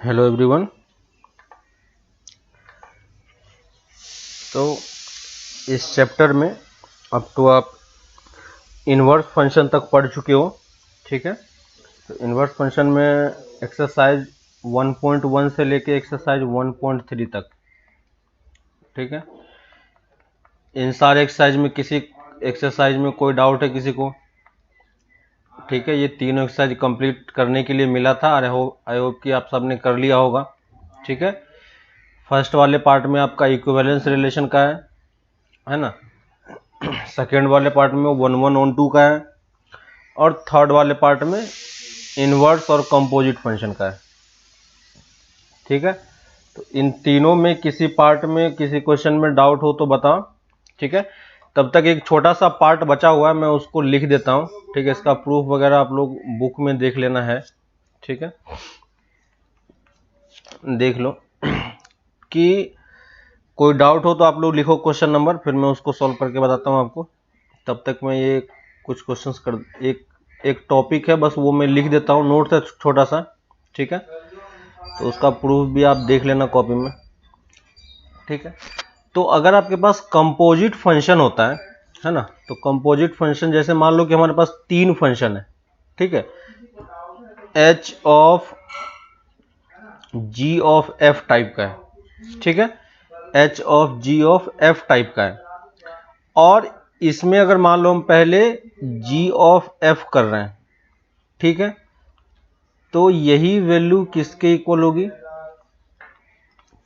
Hello everyone. तो इस chapter में अब तो आप इन्वर्स फंक्शन तक पढ़ चुके हो, ठीक है। तो इन्वर्स फंक्शन में एक्सरसाइज 1.1 से लेके एक्सरसाइज 1.3 तक, ठीक है। इन सारे एक्सरसाइज में किसी एक्सरसाइज में कोई डाउट है किसी को? ठीक है, ये तीनों एक्सरसाइज कंप्लीट करने के लिए मिला था। आई होप कि आप सबने कर लिया होगा, ठीक है। फर्स्ट वाले पार्ट में आपका इक्विवेलेंस रिलेशन का है ना। सेकेंड वाले पार्ट में 1/1 का है, और थर्ड वाले पार्ट में इन्वर्स और कंपोजिट फंक्शन का है, ठीक है। तो इन तीनों में किसी पार्ट में किसी क्वेश्चन में डाउट हो तो बताओ, ठीक है। तब तक एक छोटा सा पार्ट बचा हुआ है, मैं उसको लिख देता हूँ, ठीक है। इसका प्रूफ वगैरह आप लोग बुक में देख लेना है, ठीक है। देख लो कि कोई डाउट हो तो आप लोग लिखो क्वेश्चन नंबर, फिर मैं उसको सॉल्व करके बताता हूँ आपको। तब तक मैं ये कुछ क्वेश्चंस कर एक टॉपिक है, बस वो मैं लिख देता हूँ, नोट है छोटा सा, ठीक है। तो उसका प्रूफ भी आप देख लेना कॉपी में, ठीक है। तो अगर आपके पास कंपोजिट फंक्शन होता है ना, तो कंपोजिट फंक्शन जैसे मान लो कि हमारे पास तीन फंक्शन है, ठीक है। H of G of F type का है, ठीक है। H of G of F type का है, और इसमें अगर मान लो हम पहले जी ऑफ एफ कर रहे हैं, ठीक है, तो यही वैल्यू किसके इक्वल होगी?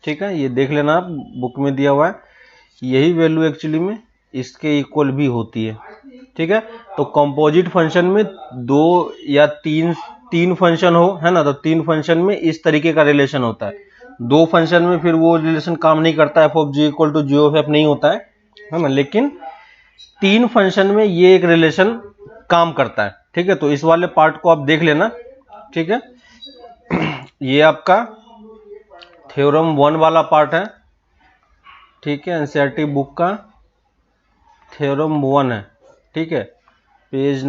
ठीक है, ये देख लेना आप, बुक में दिया हुआ है। यही वैल्यू एक्चुअली में इसके इक्वल भी होती है, ठीक है। तो कंपोजिट फंक्शन में दो या तीन फंक्शन हो, है ना, तो तीन फंक्शन में इस तरीके का रिलेशन होता है। दो फंक्शन में फिर वो रिलेशन काम नहीं करता, F of G equal to G of F नहीं होता है ना। लेकिन तीन फंक्शन में ये एक रिलेशन काम करता है, ठीक है। तो इस वाले पार्ट को आप देख लेना, ठीक है। ये आपका थ्योरम 1 वाला पार्ट है, ठीक है। एनसीईआरटी बुक का थ्योरम 1 है, ठीक है। पेज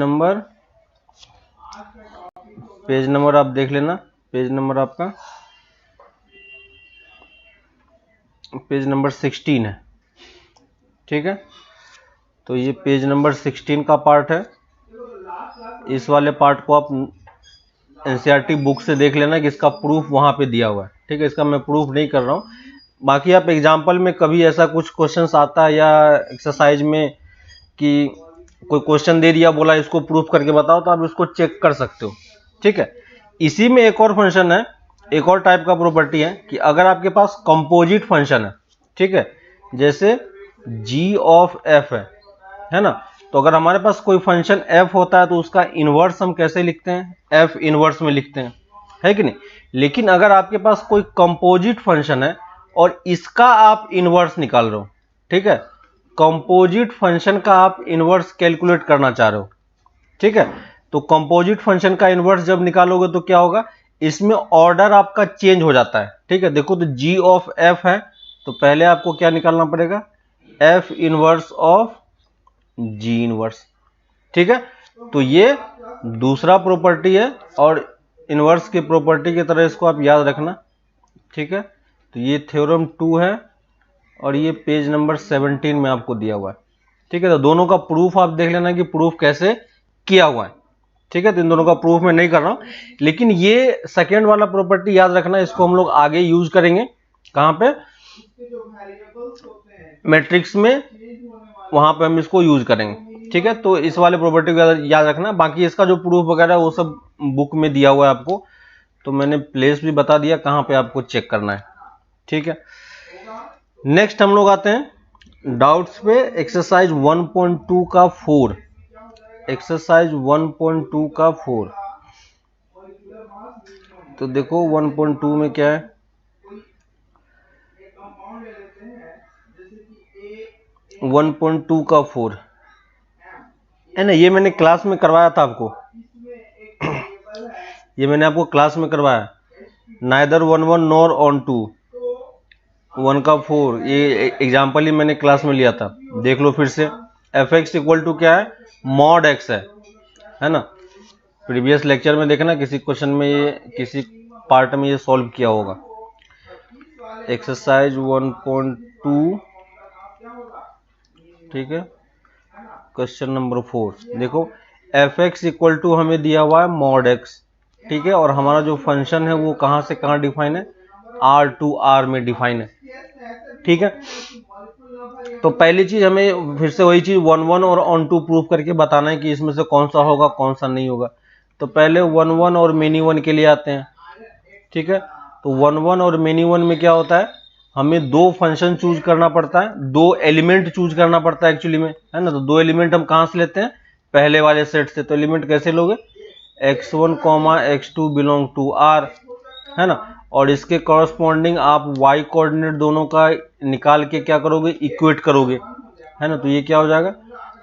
नंबर आप देख लेना। पेज नंबर आपका पेज नंबर 16 है, ठीक है। तो ये पेज नंबर 16 का पार्ट है। इस वाले पार्ट को आप एनसीईआरटी बुक से देख लेना कि इसका प्रूफ वहां पे दिया हुआ है, ठीक है। इसका मैं प्रूफ नहीं कर रहा हूं, बाकी आप एग्जाम्पल में कभी ऐसा कुछ क्वेश्चंस आता है या एक्सरसाइज में कि कोई क्वेश्चन दे दिया, बोला इसको प्रूफ करके बताओ, तो आप इसको चेक कर सकते हो, ठीक है। इसी में एक और फंक्शन है, एक और टाइप का प्रॉपर्टी है कि अगर आपके पास कंपोजिट फंक्शन है, ठीक है, जैसे जी ऑफ एफ है ना। तो अगर हमारे पास कोई फंक्शन f होता है तो उसका इनवर्स हम कैसे लिखते हैं? f इनवर्स में लिखते हैं, है कि नहीं। लेकिन अगर आपके पास कोई कंपोजिट फंक्शन है और इसका आप इनवर्स निकाल रहे हो, ठीक है, कंपोजिट फंक्शन का आप इनवर्स कैलकुलेट करना चाह रहे हो, ठीक है, तो कंपोजिट फंक्शन का इनवर्स जब निकालोगे तो क्या होगा? इसमें ऑर्डर आपका चेंज हो जाता है, ठीक है। देखो, तो जी ऑफ एफ है, तो पहले आपको क्या निकालना पड़ेगा? F inverse of ji inverse, ठीक है। तो ये दूसरा प्रॉपर्टी है, और इनवर्स की प्रॉपर्टी की तरह इसको आप याद रखना, ठीक है। तो ये थ्योरम 2 है, और ये पेज नंबर 17 में आपको दिया हुआ है, ठीक है। तो दोनों का प्रूफ आप देख लेना कि प्रूफ कैसे किया हुआ है, ठीक है। तो इन दोनों का प्रूफ मैं नहीं कर रहा हूं, लेकिन ये सेकेंड वाला प्रॉपर्टी याद रखना, इसको हम लोग आगे यूज करेंगे। कहां पे? मैट्रिक्स में, वहां पे हम इसको यूज करेंगे, ठीक है। तो इस वाले प्रॉपर्टी को याद रखना। बाकी इसका जो प्रूफ वगैरह वो सब बुक में दिया हुआ है आपको, तो मैंने प्लेस भी बता दिया कहां पे आपको चेक करना है, ठीक है। नेक्स्ट हम लोग आते हैं डाउट्स पे। एक्सरसाइज 1.2 का 4, एक्सरसाइज 1.2 का 4। तो देखो 1.2 में क्या है? 1.2 का 4 है ना, ये मैंने क्लास में करवाया था आपको, ये मैंने आपको क्लास में करवाया। नाइदर 1 नॉर ऑन 2, 1 का 4, ये एग्जाम्पल ही मैंने क्लास में लिया था, देख लो फिर से। एफ एक्स इक्वल टू क्या है? मॉड एक्स है ना। प्रीवियस लेक्चर में देखना, किसी क्वेश्चन में ये किसी पार्ट में ये सॉल्व किया होगा। एक्सरसाइज 1.2, ठीक है, क्वेश्चन नंबर 4। देखो एफ एक्स इक्वल टू हमें दिया हुआ है मॉड एक्स, ठीक है, और हमारा जो फंक्शन है वो कहाँ से कहाँ डिफाइन है, R टू R में डिफाइन है, ठीक है। तो पहली चीज हमें फिर से वही चीज 1 और ऑन टू प्रूफ करके बताना है कि इसमें से कौन सा होगा कौन सा नहीं होगा। तो पहले 1 और मेनी 1 के लिए आते हैं, ठीक है। तो 1 और मेनी 1 में क्या होता है, हमें दो फंक्शन चूज करना पड़ता है, दो एलिमेंट चूज करना पड़ता है एक्चुअली में, है ना। तो दो एलिमेंट हम कहां से लेते हैं, पहले वाले सेट से। तो एलिमेंट कैसे लोगे, x1, x2 belong to R, है ना, और इसके कॉरस्पॉन्डिंग आप y कोऑर्डिनेट दोनों का निकाल के क्या करोगे, इक्वेट करोगे, है ना। तो ये क्या हो जाएगा,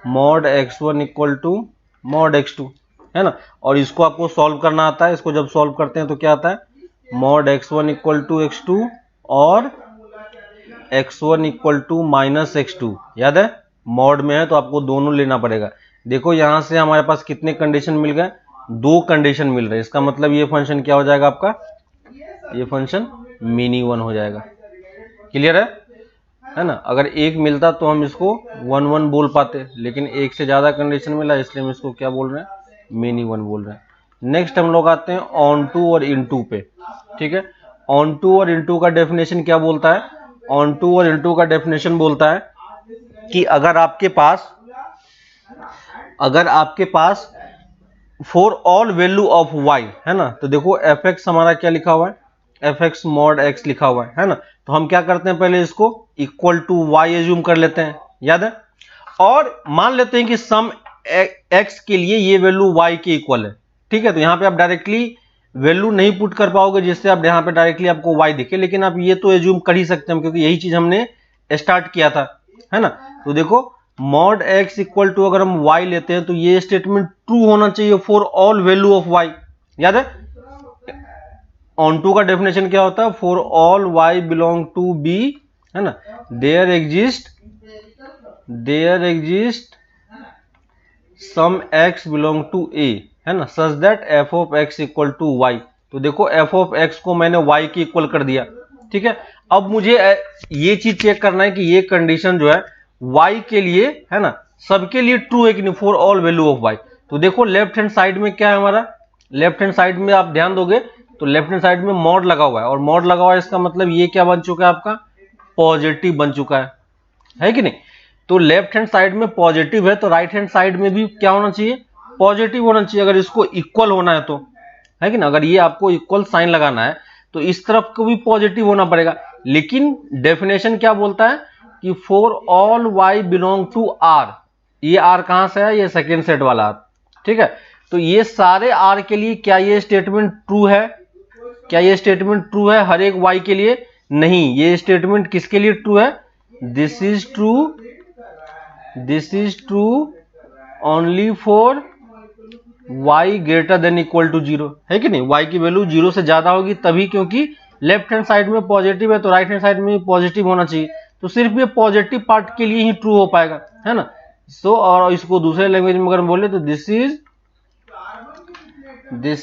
mod x1 equal to mod x2, है ना। और इसको आपको सॉल्व करना आता है, इसको जब सॉल्व करते हैं तो क्या आता है, mod x1 equal to x2 और x1 equal to minus x2। याद है मॉड में है तो आपको दोनों लेना पड़ेगा। देखो यहां से हमारे पास कितने कंडीशन मिल गए, दो कंडीशन मिल रहे हैं। इसका मतलब ये फंक्शन क्या हो जाएगा आपका, ये फंक्शन मिनी 1 हो जाएगा। क्लियर है ना। अगर एक मिलता तो हम इसको 1 बोल पाते, लेकिन एक से ज्यादा कंडीशन मिला इसलिए हम इसको क्या बोल रहे हैं, मिनी 1 बोल रहे हैं। नेक्स्ट हम लोग आते हैं ऑन टू और इन टू पे, ठीक है। ऑन टू और इन टू का डेफिनेशन क्या बोलता है, ऑन टू और इन टू का डेफिनेशन बोलता है कि अगर आपके पास for all value of y, है ना। तो देखो एफ एक्स हमारा क्या लिखा हुआ है, एफ एक्स मॉड एक्स लिखा हुआ है ना। तो हम क्या करते हैं, पहले इसको इक्वल टू y एज्यूम कर लेते हैं, याद है, और मान लेते हैं कि सम x के लिए ये वैल्यू y के इक्वल है, ठीक है। तो यहाँ पे आप डायरेक्टली वैल्यू नहीं पुट कर पाओगे जिससे आप यहाँ पे डायरेक्टली आपको y दिखे, लेकिन आप ये तो एज्यूम कर ही सकते हैं क्योंकि यही चीज हमने स्टार्ट किया था, है ना। तो देखो मॉड x इक्वल टू अगर हम y लेते हैं तो ये स्टेटमेंट ट्रू होना चाहिए for all value of y, याद है। ऑन टू का डेफिनेशन क्या होता है, for all y belong to b, है ना, there exist some x belong to a, है ना, such that f of x equal to y। तो देखो f ऑफ x को मैंने y के इक्वल कर दिया, ठीक है। अब मुझे ये चीज चेक करना है कि ये कंडीशन जो है y के लिए, है ना, सबके लिए ट्रू है कि नहीं, for all value of y। तो देखो लेफ्ट हैंड साइड में क्या है हमारा, लेफ्ट हैंड साइड में आप ध्यान दोगे तो लेफ्ट हैंड साइड में मॉड लगा हुआ है, और मॉड लगा हुआ है इसका मतलब ये क्या बन चुका है आपका, पॉजिटिव बन चुका है कि नहीं। तो लेफ्ट हैंड साइड में पॉजिटिव है तो राइट हैंड साइड में भी क्या होना चाहिए, पॉजिटिव होना चाहिए, अगर इसको इक्वल होना है तो, है कि ना। अगर ये आपको इक्वल साइन लगाना है तो इस तरफ को भी पॉजिटिव होना पड़ेगा। लेकिन डेफिनेशन क्या बोलता है कि for all y belong to r, ये r कहां से है, ये सेकेंड सेट वाला r, ठीक है। तो ये सारे r के लिए क्या ये स्टेटमेंट ट्रू है, क्या ये स्टेटमेंट ट्रू है हर एक y के लिए, नहीं। ये स्टेटमेंट किसके लिए ट्रू है, this is true only for y greater than equal to 0, है कि नहीं। y की वैल्यू 0 से ज्यादा होगी तभी, क्योंकि लेफ्ट हैंड साइड में पॉजिटिव है तो राइट हैंड साइड में पॉजिटिव होना चाहिए। तो सिर्फ ये पॉजिटिव पार्ट के लिए ही ट्रू हो पाएगा, है ना। सो और इसको दूसरे लैंग्वेज में अगर हम बोले तो this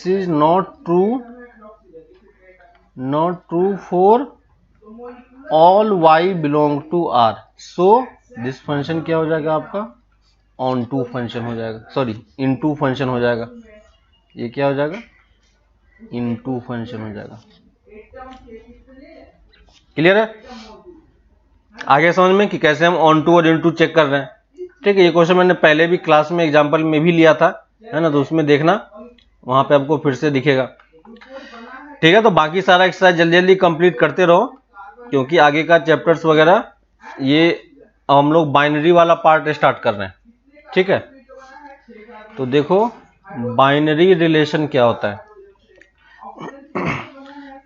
is not true for all y belong to r। So this function क्या हो जाएगा आपका, ऑन टू फंक्शन हो जाएगा, सॉरी इन टू फंक्शन हो जाएगा। ये क्या हो जाएगा, इन टू फंक्शन हो जाएगा। क्लियर है, आगे समझ में कि कैसे हम ऑन टू और इन टू चेक कर रहे हैं, ठीक है। ये क्वेश्चन मैंने पहले भी क्लास में एग्जांपल में भी लिया था, है ना, तो उसमें देखना वहां पे आपको फिर से दिखेगा, ठीक है। तो बाकी सारा एक्सरसाइज जल्दी जल्दी कंप्लीट करते रहो क्योंकि आगे का चैप्टर्स वगैरह ये हम लोग बाइनरी वाला पार्ट स्टार्ट कर रहे हैं, ठीक है। तो देखो बाइनरी रिलेशन क्या होता है,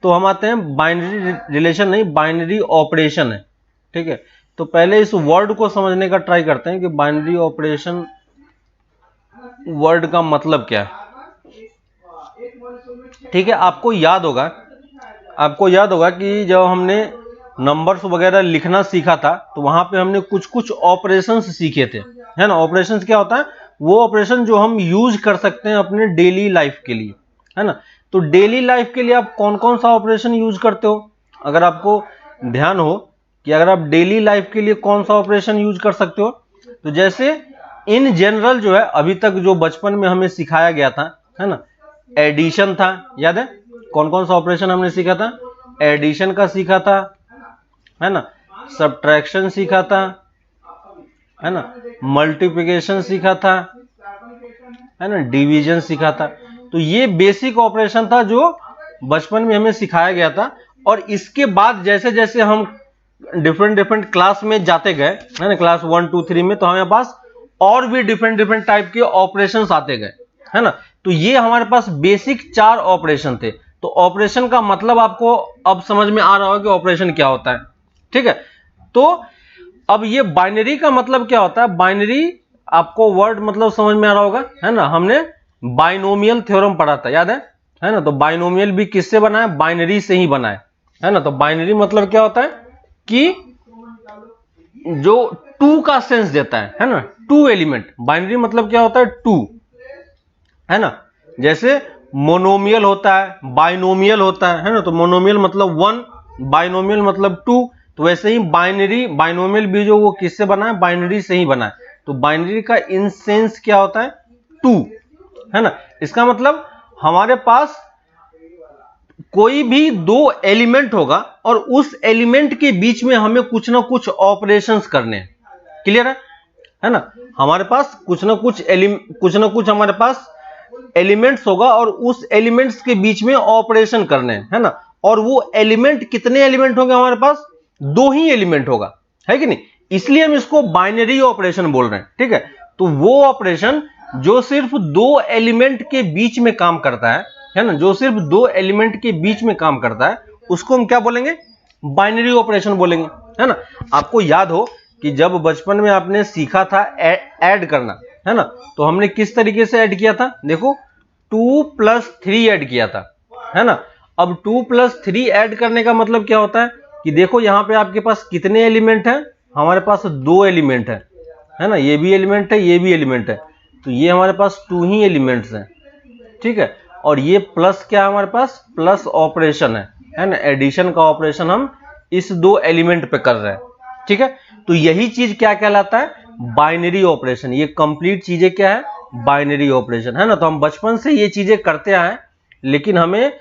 तो हम आते हैं बाइनरी रिलेशन नहीं, बाइनरी ऑपरेशन है, ठीक है। तो पहले इस वर्ड को समझने का ट्राई करते हैं कि बाइनरी ऑपरेशन वर्ड का मतलब क्या है, ठीक है। आपको याद होगा कि जब हमने नंबर्स वगैरह लिखना सीखा था तो वहां पे हमने कुछ कुछ ऑपरेशंस सीखे थे, है ना। ऑपरेशंस क्या होता है, वो ऑपरेशन जो हम यूज कर सकते हैं अपने डेली लाइफ के लिए, है ना। तो डेली लाइफ के लिए आप कौन कौन सा ऑपरेशन यूज करते हो? अगर आपको ध्यान हो कि अगर आप डेली लाइफ के लिए कौन सा ऑपरेशन यूज कर सकते हो, तो जैसे इन जनरल जो है अभी तक जो बचपन में हमें सिखाया गया था, है ना, एडिशन था, याद है? कौन कौन सा ऑपरेशन हमने सीखा था? एडिशन का सीखा था, है ना, सब्ट्रैक्शन सीखा था, है ना, मल्टीप्लिकेशन सीखा था, है ना, डिवीजन सीखा था। तो ये बेसिक ऑपरेशन था जो बचपन में हमें सिखाया गया था। और इसके बाद जैसे जैसे हम डिफरेंट क्लास में जाते गए, है ना, क्लास 1 2 3 में, तो हमारे पास और भी डिफरेंट टाइप के ऑपरेशंस आते गए, है ना। तो ये हमारे पास बेसिक 4 ऑपरेशन थे। तो ऑपरेशन का मतलब आपको अब समझ में आ रहा होगा कि ऑपरेशन क्या होता है, ठीक है। तो अब ये बाइनरी का मतलब क्या होता है? बाइनरी आपको वर्ड मतलब समझ में आ रहा होगा, है ना। हमने बाइनोमियल थ्योरम पढ़ा था, याद है ना। तो बाइनोमियल भी किससे बना है? बाइनरी से ही बना है ना। तो बाइनरी मतलब क्या होता है कि जो 2 का सेंस देता है ना, 2 एलिमेंट। बाइनरी मतलब क्या होता है? 2, है ना। जैसे मोनोमियल होता है, बाइनोमियल होता है ना। तो मोनोमियल मतलब 1, बाइनोमियल मतलब 2। तो वैसे ही बाइनरी, बाइनोमियल भी जो वो किससे बना है? बाइनरी से ही बना है। तो बाइनरी का इन सेंस क्या होता है? 2, है ना। इसका मतलब हमारे पास कोई भी 2 एलिमेंट होगा और उस एलिमेंट के बीच में हमें कुछ ना कुछ ऑपरेशंस करने हैं। क्लियर है ना। हमारे पास कुछ ना कुछ हमारे पास एलिमेंट्स होगा और उस एलिमेंट्स के बीच में ऑपरेशन करने हैं, है ना। और वो एलिमेंट, कितने एलिमेंट होंगे हमारे पास? 2 ही एलिमेंट होगा, है कि नहीं। इसलिए हम इसको बाइनरी ऑपरेशन बोल रहे हैं, ठीक है। तो वो ऑपरेशन जो सिर्फ 2 एलिमेंट के बीच में काम करता है ना, जो सिर्फ 2 एलिमेंट के बीच में काम करता है, उसको हम क्या बोलेंगे? बाइनरी ऑपरेशन बोलेंगे, है ना। आपको याद हो कि जब बचपन में आपने सीखा था ऐड करना, है ना, तो हमने किस तरीके से ऐड किया था? देखो 2 + 3 ऐड किया था, है ना। अब 2 + 3 ऐड करने का मतलब क्या होता है कि देखो यहां पे आपके पास कितने एलिमेंट हैं? हमारे पास 2 एलिमेंट है ना। ये भी एलिमेंट है, ये भी एलिमेंट है। तो ये हमारे पास 2 ही एलिमेंट्स हैं, ठीक है। और ये प्लस क्या है हमारे पास? प्लस ऑपरेशन है ना। एडिशन का ऑपरेशन हम इस 2 एलिमेंट पे कर रहे हैं, ठीक है। तो यही चीज क्या कहलाता है? Binary operation. ये कंप्लीट चीजें क्या है? बाइनरी ऑपरेशन, है ना। तो हम बचपन से ये चीजें करते आए, लेकिन हमें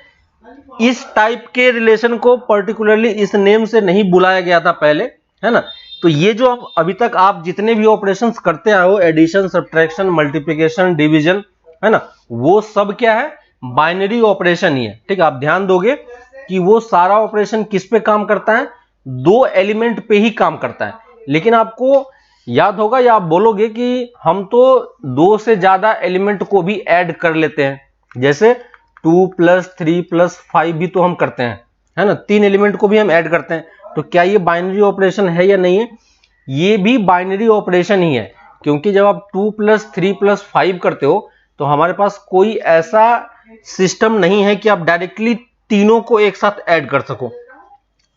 इस टाइप के रिलेशन को पर्टिकुलरली इस नेम से नहीं बुलाया गया था पहले, है ना। तो ये जो अभी तक आप जितने भी ऑपरेशंस करते आए हो, एडिशन, सब्ट्रैक्शन, मल्टीप्लिकेशन, डिवीजन, है ना, वो सब क्या है? बाइनरी ऑपरेशन ही है, ठीक है। आप ध्यान दोगे कि वो सारा ऑपरेशन किस पे काम करता है? 2 एलिमेंट पे ही काम करता है। लेकिन आपको याद होगा या आप बोलोगे कि हम तो 2 से ज्यादा एलिमेंट को भी ऐड कर लेते हैं, जैसे 2 + 3 + 5 भी तो हम करते हैं, है ना। 3 एलिमेंट को भी हम ऐड करते हैं। तो क्या ये बाइनरी ऑपरेशन है या नहीं है? ये भी बाइनरी ऑपरेशन ही है, क्योंकि जब आप 2 + 3 + 5 करते हो तो हमारे पास कोई ऐसा सिस्टम नहीं है कि आप डायरेक्टली तीनों को एक साथ ऐड कर सको,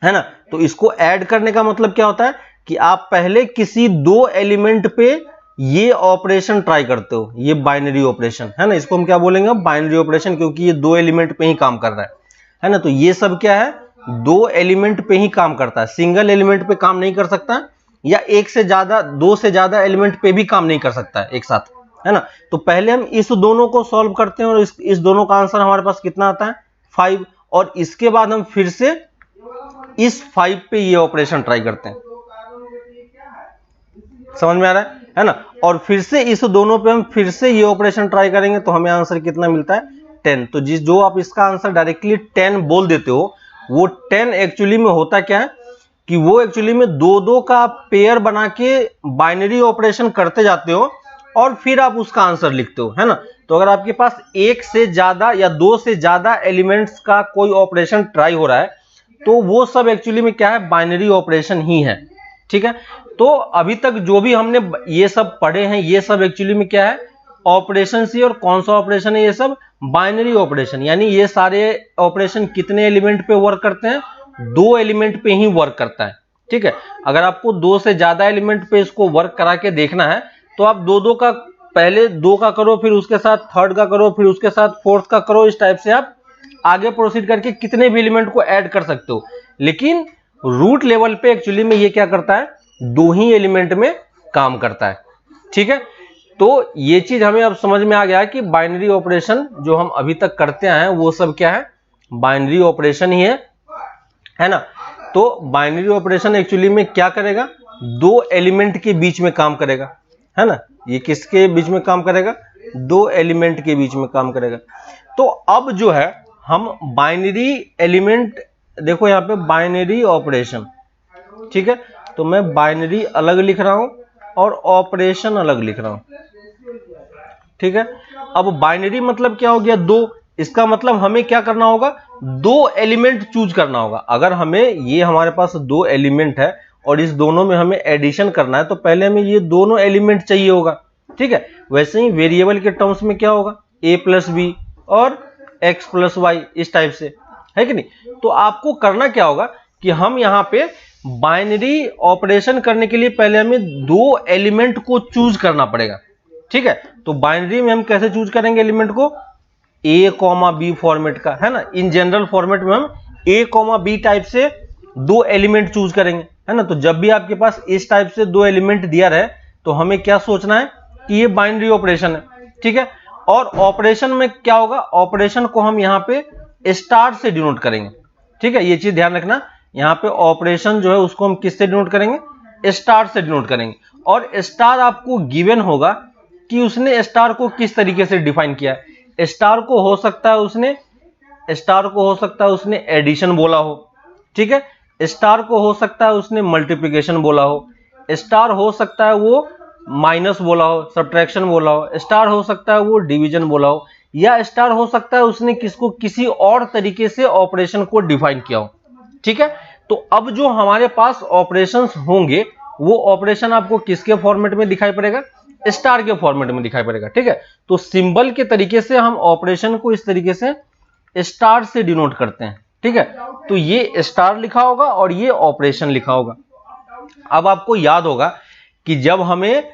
है ना। तो इसको ऐड करने का मतलब क्या होता है कि आप पहले किसी 2 एलिमेंट पे ये ऑपरेशन ट्राई करते हो, ये बाइनरी ऑपरेशन, है ना। इसको हम क्या बोलेंगे? बाइनरी ऑपरेशन, क्योंकि ये 2 एलिमेंट पे ही काम कर रहा है ना। तो ये सब क्या है? 2 एलिमेंट पे ही काम करता है, सिंगल एलिमेंट पे काम नहीं कर सकता, या 2 से ज्यादा एलिमेंट पे भी काम नहीं कर सकता है एक साथ, है ना। तो पहले हम इस दोनों को सॉल्व करते हैं और इस दोनों का आंसर हमारे पास कितना आता है? 5। और इसके बाद हम फिर से इस 5 पे ये ऑपरेशन ट्राई करते हैं। समझ में आ रहा है ना। और फिर से इस दोनों पे हम फिर से ये ऑपरेशन ट्राई करेंगे, तो हमें आंसर कितना मिलता है? 10। तो जो आप इसका आंसर डायरेक्टली 10 बोल देते हो, वो 10 एक्चुअली में होता क्या है कि वो एक्चुअली में 2-2 का पेयर बना के बाइनरी ऑपरेशन करते जाते हो और फिर आप उसका आंसर लिखते हो, है ना। तो अगर आपके पास 1 से ज्यादा या 2 से ज्यादा एलिमेंट्स का कोई ऑपरेशन ट्राई हो रहा है, तो वो सब एक्चुअली में क्या है? बाइनरी ऑपरेशन ही है, ठीक है। तो अभी तक जो भी हमने ये सब पढ़े हैं, ये सब एक्चुअली में क्या है? ऑपरेशन ही। और कौन सा ऑपरेशन है? ये सब बाइनरी ऑपरेशन। यानी ये सारे ऑपरेशन कितने एलिमेंट पे वर्क करते हैं? 2 एलिमेंट पे ही वर्क करता है, ठीक है। अगर आपको 2 से ज्यादा एलिमेंट पे इसको वर्क करा के देखना है, तो आप 2-2 का पहले 2 का करो, फिर उसके साथ थर्ड का करो, फिर उसके साथ फोर्थ का करो। इस टाइप से आप आगे प्रोसीड करके कितने भी एलिमेंट को ऐड कर सकते हो। लेकिन रूट लेवल पे एक्चुअली में ये क्या करता है, 2 ही एलिमेंट में काम करता है। ठीक है, तो ये चीज हमें अब समझ में आ गया कि बाइनरी ऑपरेशन जो हम अभी तक करते आए हैं वो सब क्या है, बाइनरी ऑपरेशन ही है ना। तो बाइनरी ऑपरेशन एक्चुअली में क्या करेगा, 2 एलिमेंट के बीच में काम करेगा, है ना। ये किसके बीच में काम करेगा, 2 एलिमेंट के बीच में काम करेगा। तो अब जो है हम बाइनरी एलिमेंट, देखो यहाँ पे बाइनरी ऑपरेशन, ठीक है, तो मैं बाइनरी अलग लिख रहा हूं और ऑपरेशन अलग लिख रहा हूं। ठीक है, अब बाइनरी मतलब क्या हो गया, 2। इसका मतलब हमें क्या करना होगा, 2 एलिमेंट चूज करना होगा। अगर हमें ये हमारे पास 2 एलिमेंट है और इस दोनों में हमें एडिशन करना है तो पहले हमें ये दोनों एलिमेंट चाहिए होगा। ठीक है, वैसे ही वेरिएबल के टर्म्स में क्या होगा, a प्लस बी और x प्लस वाई, इस टाइप से, है कि नहीं। तो आपको करना क्या होगा कि हम यहां पे बाइनरी ऑपरेशन करने के लिए पहले हमें 2 एलिमेंट को चूज करना पड़ेगा। ठीक है, तो बाइनरी में हम कैसे चूज करेंगे एलिमेंट को, a, b फॉर्मेट का, है ना। इन जनरल फॉर्मेट में हम a, b टाइप से 2 एलिमेंट चूज करेंगे, है ना। तो जब भी आपके पास इस टाइप से 2 एलिमेंट दिया रहे तो हमें क्या सोचना है कि ये बाइनरी ऑपरेशन है। ठीक है, और ऑपरेशन में क्या होगा, ऑपरेशन को हम यहाँ पे स्टार से डिनोट करेंगे। ठीक है, ये चीज ध्यान रखना, यहाँ पे ऑपरेशन जो है उसको हम किससे डिनोट करेंगे, स्टार से डिनोट करेंगे। और स्टार आपको गिवन होगा कि उसने स्टार को किस तरीके से डिफाइन किया है। स्टार को हो सकता है उसने एडिशन बोला हो, ठीक है, स्टार को हो सकता है उसने मल्टीप्लिकेशन बोला हो, स्टार हो सकता है वो माइनस बोला हो, सब्ट्रैक्शन बोला हो, स्टार हो सकता है वो डिवीजन बोला हो, या स्टार हो सकता है उसने किसको किसी और तरीके से ऑपरेशन को डिफाइन किया हो। ठीक है, तो अब जो हमारे पास ऑपरेशंस होंगे वो ऑपरेशन आपको किसके फॉर्मेट में दिखाई पड़ेगा, स्टार के फॉर्मेट में दिखाई पड़ेगा। ठीक है, तो सिंबल के तरीके से हम ऑपरेशन को इस तरीके से स्टार से डिनोट करते हैं। ठीक है, तो ये स्टार लिखा होगा और ये ऑपरेशन लिखा होगा। अब आपको याद होगा कि जब हमें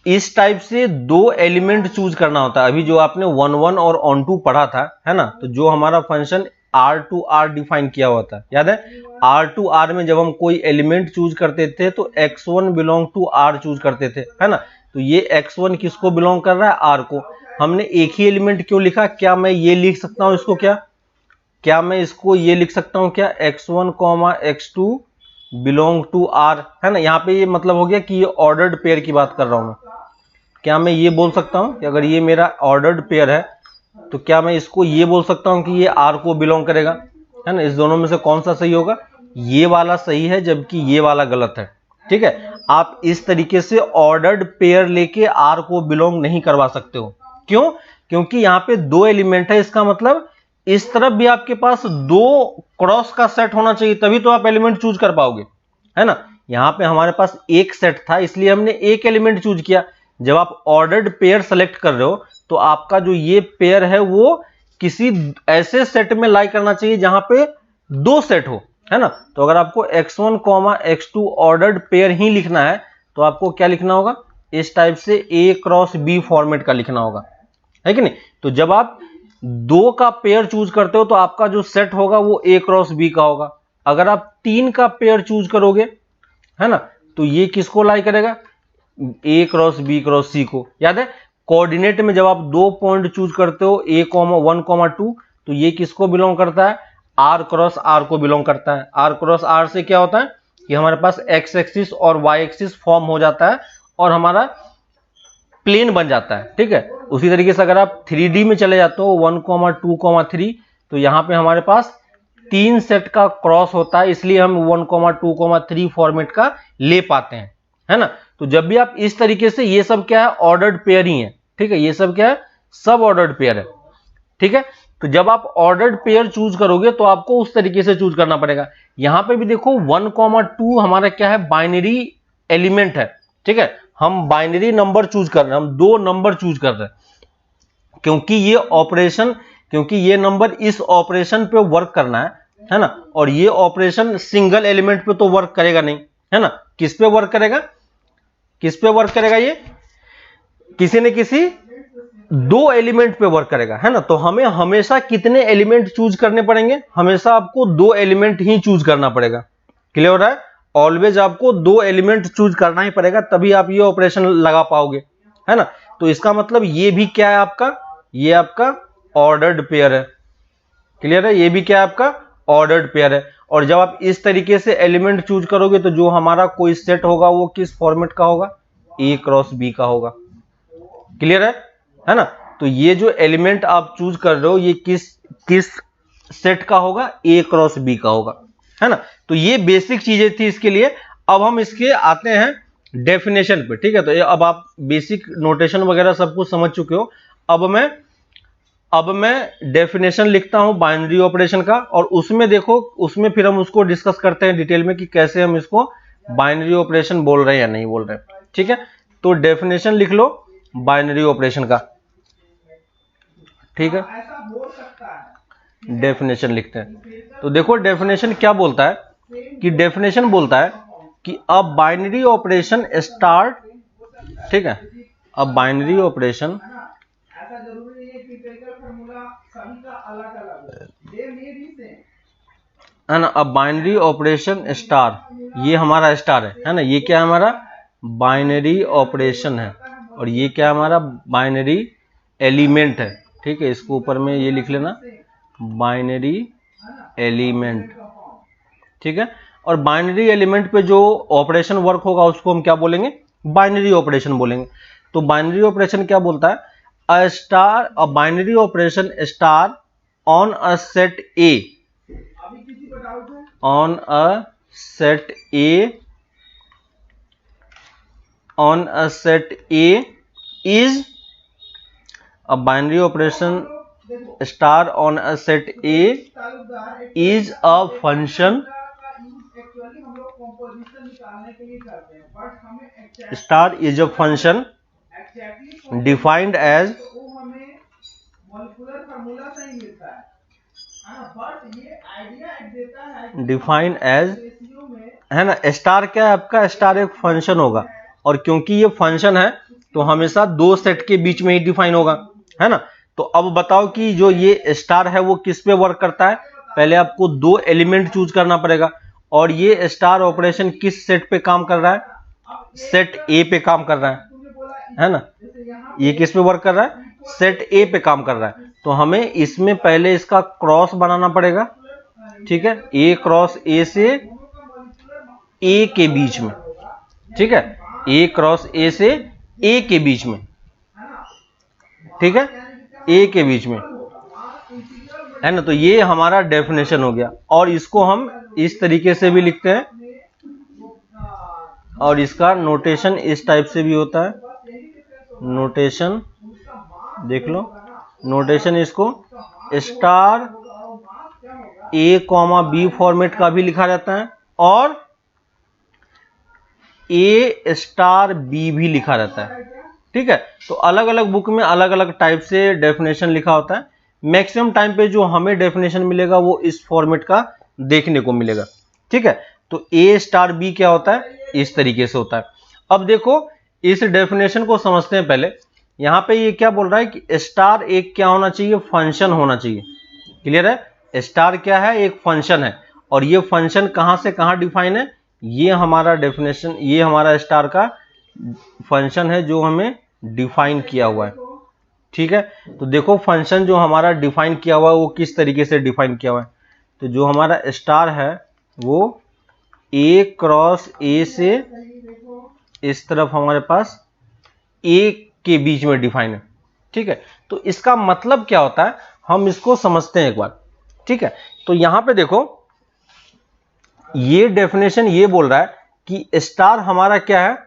इस टाइप से 2 एलिमेंट चूज करना होता है, अभी जो आपने 1 1 और ऑन टू पढ़ा था, है ना, तो जो हमारा फंक्शन R टू R डिफाइन किया हुआ था, याद है। R टू R में जब हम कोई एलिमेंट चूज करते थे तो x1 belong to R choose करते थे, है ना। तो ये x1 किसको बिलोंग कर रहा है, R को। हमने एक ही एलिमेंट क्यों लिखा, क्या मैं ये लिख सकता हूं इसको, क्या मैं इसको ये लिख सकता हूं क्या, x1 x2 belong to R, है ना। यहाँ पे ये मतलब हो गया कि ये ऑर्डर्ड पेयर की बात कर रहा हूं मैं। क्या मैं ये बोल सकता हूं कि अगर ये मेरा ऑर्डर्ड पेयर है तो क्या मैं इसको ये बोल सकता हूं कि ये R को बिलोंग करेगा, है ना। इस दोनों में से कौन सा सही होगा, ये वाला सही है जबकि ये वाला गलत है। ठीक है, आप इस तरीके से ऑर्डर्ड पेयर लेके R को बिलोंग नहीं करवा सकते हो। क्यों, क्योंकि यहाँ पे 2 एलिमेंट है, इसका मतलब इस तरफ भी आपके पास 2 क्रॉस का सेट होना चाहिए, तभी तो आप एलिमेंट चूज कर पाओगे, है ना। यहाँ पे हमारे पास एक सेट था इसलिए हमने एक एलिमेंट चूज किया। जब आप ऑर्डर्ड पेयर सेलेक्ट कर रहे हो तो आपका जो ये पेयर है वो किसी ऐसे सेट में लाई करना चाहिए जहां पे 2 सेट हो, है ना। तो अगर आपको x1, x2 ऑर्डर्ड पेयर ही लिखना है तो आपको क्या लिखना होगा, इस टाइप से A क्रॉस B फॉर्मेट का लिखना होगा, है कि नहीं। तो जब आप 2 का पेयर चूज करते हो तो आपका जो सेट होगा वो A क्रॉस B का होगा। अगर आप 3 का पेयर चूज करोगे, है ना, तो ये किसको लाई करेगा, A cross B cross C को। याद है, कोऑर्डिनेट में जब आप 2 पॉइंट चूज करते हो A, 1, 2, तो ये किसको बिलोंग करता है, R क्रॉस R को बिलोंग करता है। R क्रॉस R से क्या होता है कि हमारे पास x एक्सिस और y एक्सिस फॉर्म हो जाता है और हमारा प्लेन बन जाता है। ठीक है, उसी तरीके से अगर आप 3D में चले जाते हो 1, 2, 3, तो यहाँ पे हमारे पास 3 सेट का क्रॉस होता है, इसलिए हम 1, 2, 3 फॉर्मेट का ले पाते हैं, है ना। तो जब भी आप इस तरीके से, ये सब क्या है, ऑर्डर्ड पेयर ही है। ठीक है, ये सब क्या है, सब ऑर्डर्ड पेयर है। ठीक है, तो जब आप ऑर्डर्ड पेयर चूज करोगे तो आपको उस तरीके से चूज करना पड़ेगा। यहां पे भी देखो 1, 2 हमारा क्या है, बाइनरी एलिमेंट है। ठीक है, हम बाइनरी नंबर चूज कर रहे हैं, हम 2 नंबर चूज कर रहे हैं क्योंकि ये ऑपरेशन, क्योंकि ये नंबर इस ऑपरेशन पे वर्क करना है ना। और ये ऑपरेशन सिंगल एलिमेंट पे तो वर्क करेगा नहीं, है ना। किस पे वर्क करेगा, किस पे वर्क करेगा, ये किसी न किसी दो एलिमेंट पे वर्क करेगा, है ना। तो हमें हमेशा कितने एलिमेंट चूज करने पड़ेंगे, हमेशा आपको दो एलिमेंट ही चूज करना पड़ेगा। क्लियर हो रहा है, ऑलवेज आपको दो एलिमेंट चूज करना ही पड़ेगा, तभी आप ये ऑपरेशन लगा पाओगे, है ना। तो इसका मतलब ये भी क्या है आपका, ये आपका ऑर्डर्ड पेयर है। क्लियर है, ये भी क्या है आपका ऑर्डर्ड पेयर है। और जब आप इस तरीके से एलिमेंट चूज करोगे तो जो हमारा कोई सेट होगा वो किस फॉर्मेट का होगा, A क्रॉस B का होगा। क्लियर है ना। तो ये जो एलिमेंट आप चूज कर रहे हो ये किस सेट का होगा, A क्रॉस B का होगा, है ना। तो ये बेसिक चीजें थी इसके लिए। अब हम इसके आते हैं डेफिनेशन पे, ठीक है। तो ये अब आप बेसिक नोटेशन वगैरह सब कुछ समझ चुके हो। अब मैं डेफिनेशन लिखता हूं बाइनरी ऑपरेशन का, और उसमें देखो, उसमें फिर हम उसको डिस्कस करते हैं डिटेल में कि कैसे हम इसको बाइनरी ऑपरेशन बोल रहे हैं या नहीं बोल रहे हैं, ठीक है। तो डेफिनेशन लिख लो बाइनरी ऑपरेशन का, ठीक है। डेफिनेशन लिखते हैं। तो देखो डेफिनेशन क्या बोलता है, कि डेफिनेशन बोलता है कि अ बाइनरी ऑपरेशन स्टार्ट, ठीक है, अ बाइनरी ऑपरेशन, है ना। अब बाइनरी ऑपरेशन स्टार, ये हमारा स्टार है ना। ये क्या है हमारा बाइनरी ऑपरेशन है, और ये क्या है हमारा बाइनरी एलिमेंट है, ठीक है। इसको ऊपर में ये लिख लेना बाइनरी एलिमेंट, ठीक है। और बाइनरी एलिमेंट पे जो ऑपरेशन वर्क होगा उसको हम क्या बोलेंगे, बाइनरी ऑपरेशन बोलेंगे। तो बाइनरी ऑपरेशन क्या बोलता है, अ binary operation star on a set A, on a set A is a binary operation star on a set A is a function star is a function defined as है ना। Star क्या है आपका, star एक function होगा, और क्योंकि ये फंक्शन है तो हमेशा दो सेट के बीच में ही डिफाइन होगा, है ना। तो अब बताओ कि जो ये स्टार है वो किस पे वर्क करता है, पहले आपको दो एलिमेंट चूज करना पड़ेगा, और ये स्टार ऑपरेशन किस सेट पे काम कर रहा है, सेट ए पे काम कर रहा है ना। ये किस पे वर्क कर रहा है, सेट ए पे काम कर रहा है। तो हमें इसमें पहले इसका क्रॉस बनाना पड़ेगा, ठीक है, ए क्रॉस ए से ए के बीच में, ठीक है, ए क्रॉस ए से ए के बीच में, ठीक है, ए के बीच में, है ना। तो ये हमारा डेफिनेशन हो गया, और इसको हम इस तरीके से भी लिखते हैं, और इसका नोटेशन इस टाइप से भी होता है। नोटेशन देख लो, नोटेशन इसको स्टार ए कॉमा बी फॉर्मेट का भी लिखा जाता है, और ए स्टार बी भी लिखा जाता है, ठीक है। तो अलग अलग बुक में अलग अलग टाइप से डेफिनेशन लिखा होता है। मैक्सिमम टाइम पे जो हमें डेफिनेशन मिलेगा वो इस फॉर्मेट का देखने को मिलेगा, ठीक है। तो ए स्टार बी क्या होता है, इस तरीके से होता है। अब देखो इस डेफिनेशन को समझते हैं पहले। यहां पे ये क्या बोल रहा है कि स्टार एक क्या होना चाहिए, फंक्शन होना चाहिए। क्लियर है, स्टार क्या है, एक फंक्शन है, और ये फंक्शन कहां से कहां डिफाइन है, ये हमारा डेफिनेशन, ये हमारा स्टार का फंक्शन है जो हमें डिफाइन किया हुआ है, ठीक है। तो देखो फंक्शन जो हमारा डिफाइन किया हुआ है वो किस तरीके से डिफाइन किया हुआ है। तो जो हमारा स्टार है वो ए क्रॉस ए से इस तरफ हमारे पास ए के बीच में डिफाइन है, ठीक है। तो इसका मतलब क्या होता है हम इसको समझते हैं एक बार, ठीक है। तो यहां पे देखो ये डेफिनेशन ये बोल रहा है कि स्टार हमारा क्या है,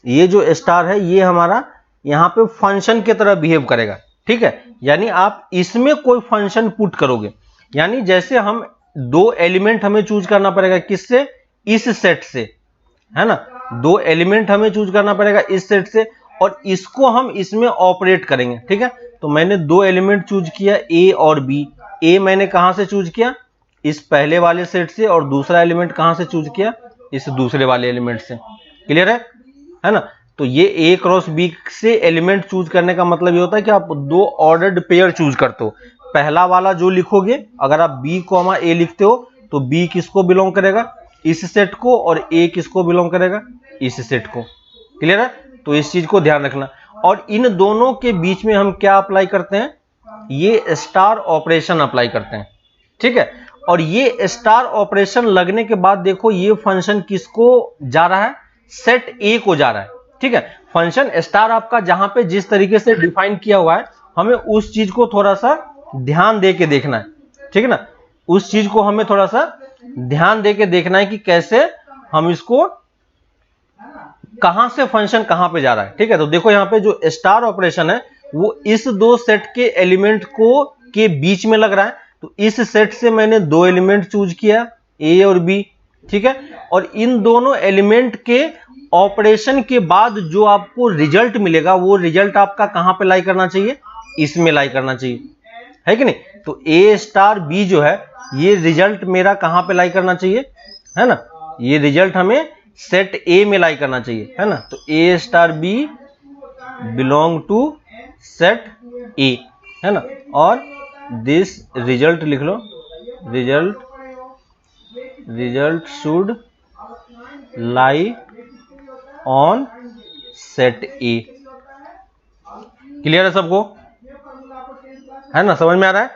ये जो स्टार है ये हमारा यहां पे फंक्शन की तरह बिहेव करेगा, ठीक है। यानी आप इसमें कोई फंक्शन पुट करोगे, यानी जैसे हम दो एलिमेंट हमें चूज करना पड़ेगा, किससे, इस सेट से, है ना। दो एलिमेंट हमें चूज करना पड़ेगा इस सेट से, और इसको हम इसमें ऑपरेट करेंगे, ठीक है। तो मैंने दो एलिमेंट चूज किया ए और बी। ए मैंने कहां से चूज किया, इस पहले वाले सेट से, और दूसरा एलिमेंट कहां से चूज किया, इस दूसरे वाले एलिमेंट से। क्लियर है ना। तो ये ए क्रॉस बी से एलिमेंट चूज करने का मतलब ये होता है कि आप दो ऑर्डर्ड पेयर चूज करते हो। पहला वाला जो लिखोगे, अगर आप बी कॉमा ए लिखते हो तो बी किसको बिलोंग करेगा, इस सेट को, और ए किसको बिलोंग करेगा, इस सेट को। क्लियर है? तो इस चीज को ध्यान रखना। और इन दोनों के बीच में हम क्या अप्लाई करते हैं, ये स्टार ऑपरेशन अप्लाई करते हैं। ठीक है? और ये स्टार ऑपरेशन लगने के बाद देखो ये फंक्शन किसको जा रहा है, सेट ए को जा रहा है। ठीक है? फंक्शन स्टार आपका जहां पे जिस तरीके से डिफाइन किया हुआ है, हमें उस चीज को थोड़ा सा ध्यान दे के देखना है। ठीक है ना? उस चीज को हमें थोड़ा सा ध्यान दे के देखना है कि कैसे हम इसको, कहां से फंक्शन कहां पे जा रहा है। ठीक है? तो देखो यहां पे जो स्टार ऑपरेशन है वो इस दो सेट के एलिमेंट को के बीच में लग रहा है। तो इस सेट से मैंने दो एलिमेंट चूज किया, ए और बी। ठीक है? और इन दोनों एलिमेंट के ऑपरेशन के बाद जो आपको रिजल्ट मिलेगा, वो रिजल्ट आपका कहां पे लाई करना चाहिए, इसमें लाई करना चाहिए, है कि नहीं? तो ए स्टार बी जो है, ये रिजल्ट मेरा कहां पे लाई करना चाहिए, है ना? ये रिजल्ट हमें सेट ए में लाई करना चाहिए, है ना? तो a star b belong to set A, है ना? और दिस रिजल्ट लिख लो, result should lie on set A. Clear है सबको? है ना? समझ में आ रहा है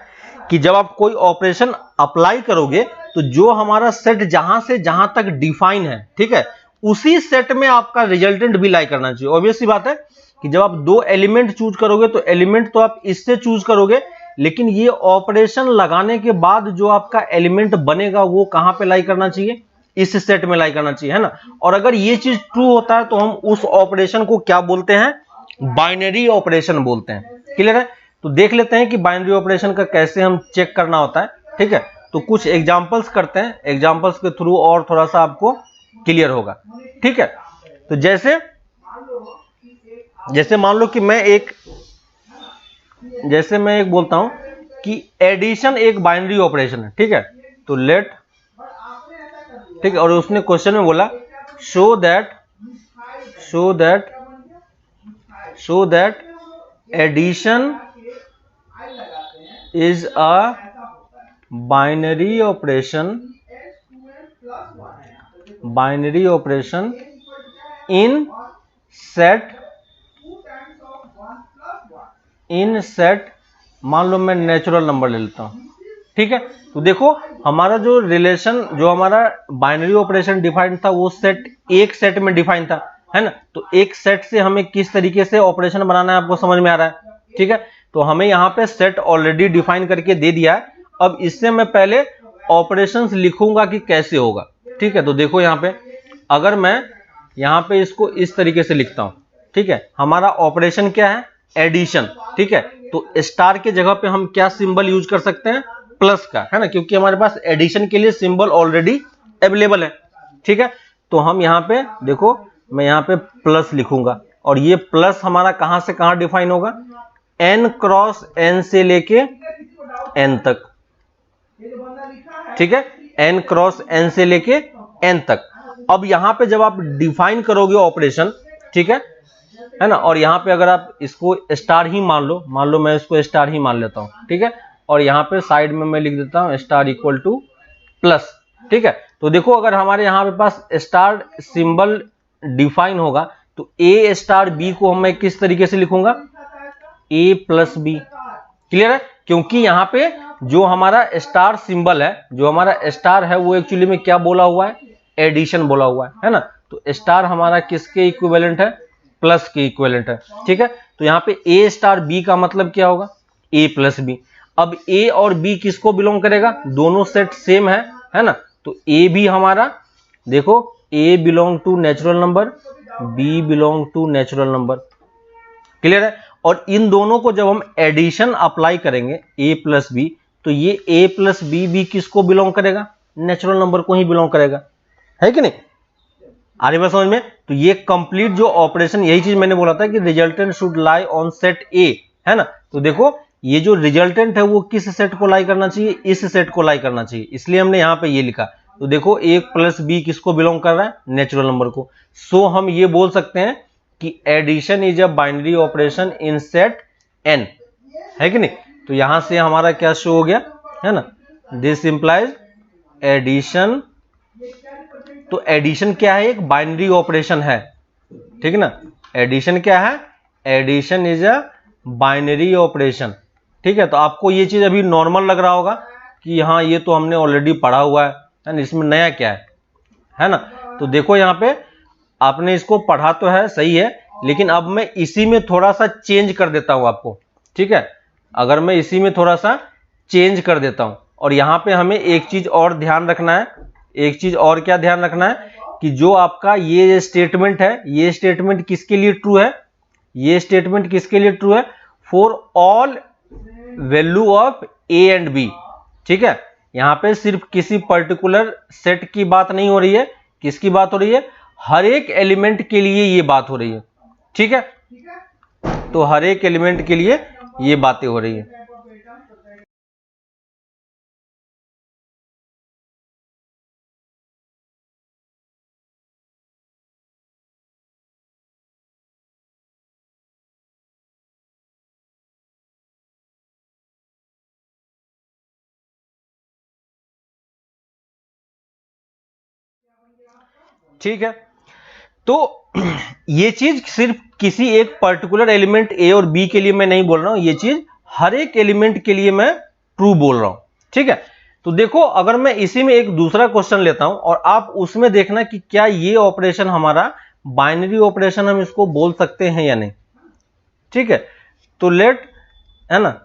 कि जब आप कोई ऑपरेशन अप्लाई करोगे तो जो हमारा सेट जहां से जहां तक डिफाइन है, ठीक है, उसी सेट में आपका रिजल्टेंट भी लाई करना चाहिए। ऑब्वियस सी बात है कि जब आप दो एलिमेंट चूज करोगे तो एलिमेंट तो आप इससे चूज करोगे, लेकिन ये ऑपरेशन लगाने के बाद जो आपका एलिमेंट बनेगा वो कहां पे लाई करना चाहिए, इस सेट में लाई करना चाहिए, है ना? और अगर ये चीज ट्रू होता है तो हम उस ऑपरेशन को क्या बोलते हैं, बाइनरी ऑपरेशन बोलते हैं। क्लियर है? तो देख लेते हैं कि बाइनरी ऑपरेशन का कैसे हम चेक करना होता है। ठीक है? तो कुछ एग्जांपल्स करते हैं, एग्जांपल्स के थ्रू और थोड़ा सा आपको क्लियर होगा। ठीक है? तो जैसे मान लो कि मैं एक बोलता हूं कि एडिशन एक बाइनरी ऑपरेशन है। ठीक है? तो लेट, ठीक है, और उसने क्वेश्चन में बोला show that addition is a binary operation in set मान लो मैं नेचुरल नंबर ले लेता हूं। ठीक है? तो देखो हमारा जो रिलेशन, जो हमारा बाइनरी ऑपरेशन डिफाइंड था वो एक सेट में डिफाइन था, है ना? तो एक सेट से हमें किस तरीके से ऑपरेशन बनाना है आपको समझ में आ रहा है। ठीक है? तो हमें यहां पे सेट ऑलरेडी डिफाइन करके दे दिया है। अब इससे मैं पहले ऑपरेशंस लिखूंगा कि कैसे होगा। ठीक है? तो देखो यहां पे, अगर मैं यहां पे इसको इस तरीके से लिखता हूं, ठीक है, हमारा ऑपरेशन क्या है, एडिशन। ठीक है? तो स्टार के जगह पे हम क्या सिंबल यूज कर सकते हैं, प्लस का, है ना? क्योंकि हमारे पास एडिशन के लिए सिंबल ऑलरेडी अवेलेबल है। ठीक है? तो हम यहां पे देखो, मैं यहां पे प्लस लिखूंगा, और ये प्लस हमारा कहां से कहां डिफाइन होगा, n क्रॉस n से लेके n तक। ठीक है? n क्रॉस n से लेके n तक। अब यहां पे जब आप डिफाइन करोगे ऑपरेशन, ठीक है ना? और यहां पे अगर आप इसको स्टार ही मान लो मैं इसको स्टार ही मान लेता हूं। ठीक है? और यहां पे साइड में मैं लिख देता हूं स्टार इक्वल टू प्लस। ठीक है? तो देखो अगर हमारे यहां पे पास स्टार सिंबल डिफाइन होगा तो ए स्टार बी को मैं किस तरीके से लिखूंगा, ए प्लस बी। क्लियर है? क्योंकि यहां पे जो हमारा स्टार सिंबल है, जो हमारा स्टार है, वो एक्चुअली में क्या बोला हुआ है, एडिशन बोला हुआ है ना? तो स्टार हमारा किसके इक्विवेलेंट है, प्लस के इक्विवेलेंट है। ठीक है? तो यहां पे ए स्टार बी का मतलब क्या होगा, ए प्लस बी। अब ए और बी किसको बिलोंग करेगा, दोनों सेट सेम है ना? तो ए भी हमारा देखो, a belong to natural number, b belong to natural number. Clear है? और इन दोनों को जब हम एडिशन अप्लाई करेंगे a प्लस बी, तो ये a प्लस बी भी किसको बिलोंग करेगा, नेचुरल नंबर को ही बिलोंग करेगा, है कि नहीं? आ रही बात समझ में? तो ये कंप्लीट जो ऑपरेशन, यही चीज मैंने बोला था कि resultant should lie on set a, है ना? तो देखो ये जो रिजल्टेंट है वो किस सेट को लाई करना चाहिए, इस सेट को लाई करना चाहिए, इसलिए हमने यहां पे ये लिखा। तो देखो a प्लस बी किसको बिलोंग कर रहा है, नेचुरल नंबर को। सो हम ये बोल सकते हैं कि addition is a binary operation in set n, है कि नहीं। तो यहां से हमारा क्या शो हो गया, है ना, दिस इंप्लाइज एडिशन। तो एडिशन क्या है, एक बाइनरी ऑपरेशन है, ठीक है ना। एडिशन क्या है, addition is a binary operation, ठीक है। तो आपको ये चीज अभी नॉर्मल लग रहा होगा कि हाँ ये तो हमने ऑलरेडी पढ़ा हुआ है ना, इसमें नया क्या है ना। तो देखो यहाँ पे आपने इसको पढ़ा तो है, सही है, लेकिन अब मैं इसी में थोड़ा सा चेंज कर देता हूं आपको, ठीक है। अगर मैं इसी में थोड़ा सा चेंज कर देता हूं, और यहां पे हमें एक चीज और ध्यान रखना है, एक चीज और क्या ध्यान रखना है कि जो आपका ये स्टेटमेंट है, ये स्टेटमेंट किसके लिए ट्रू है, ये स्टेटमेंट किसके लिए ट्रू है, for all value of A and B, ठीक है। यहां पे सिर्फ किसी पर्टिकुलर सेट की बात नहीं हो रही है, किसकी बात हो रही है, हर एक एलिमेंट के लिए ये बात हो रही है, ठीक है। तो हर एक एलिमेंट के लिए ये बातें हो रही है। ठीक है, तो ये चीज सिर्फ किसी एक पर्टिकुलर एलिमेंट ए और बी के लिए मैं नहीं बोल रहा हूं, ये चीज हर एक एलिमेंट के लिए मैं ट्रू बोल रहा हूं, ठीक है। तो देखो अगर मैं इसी में एक दूसरा क्वेश्चन लेता हूं और आप उसमें देखना कि क्या ये ऑपरेशन हमारा बाइनरी ऑपरेशन हम इसको बोल सकते हैं या नहीं, ठीक है। तो लेट, है ना,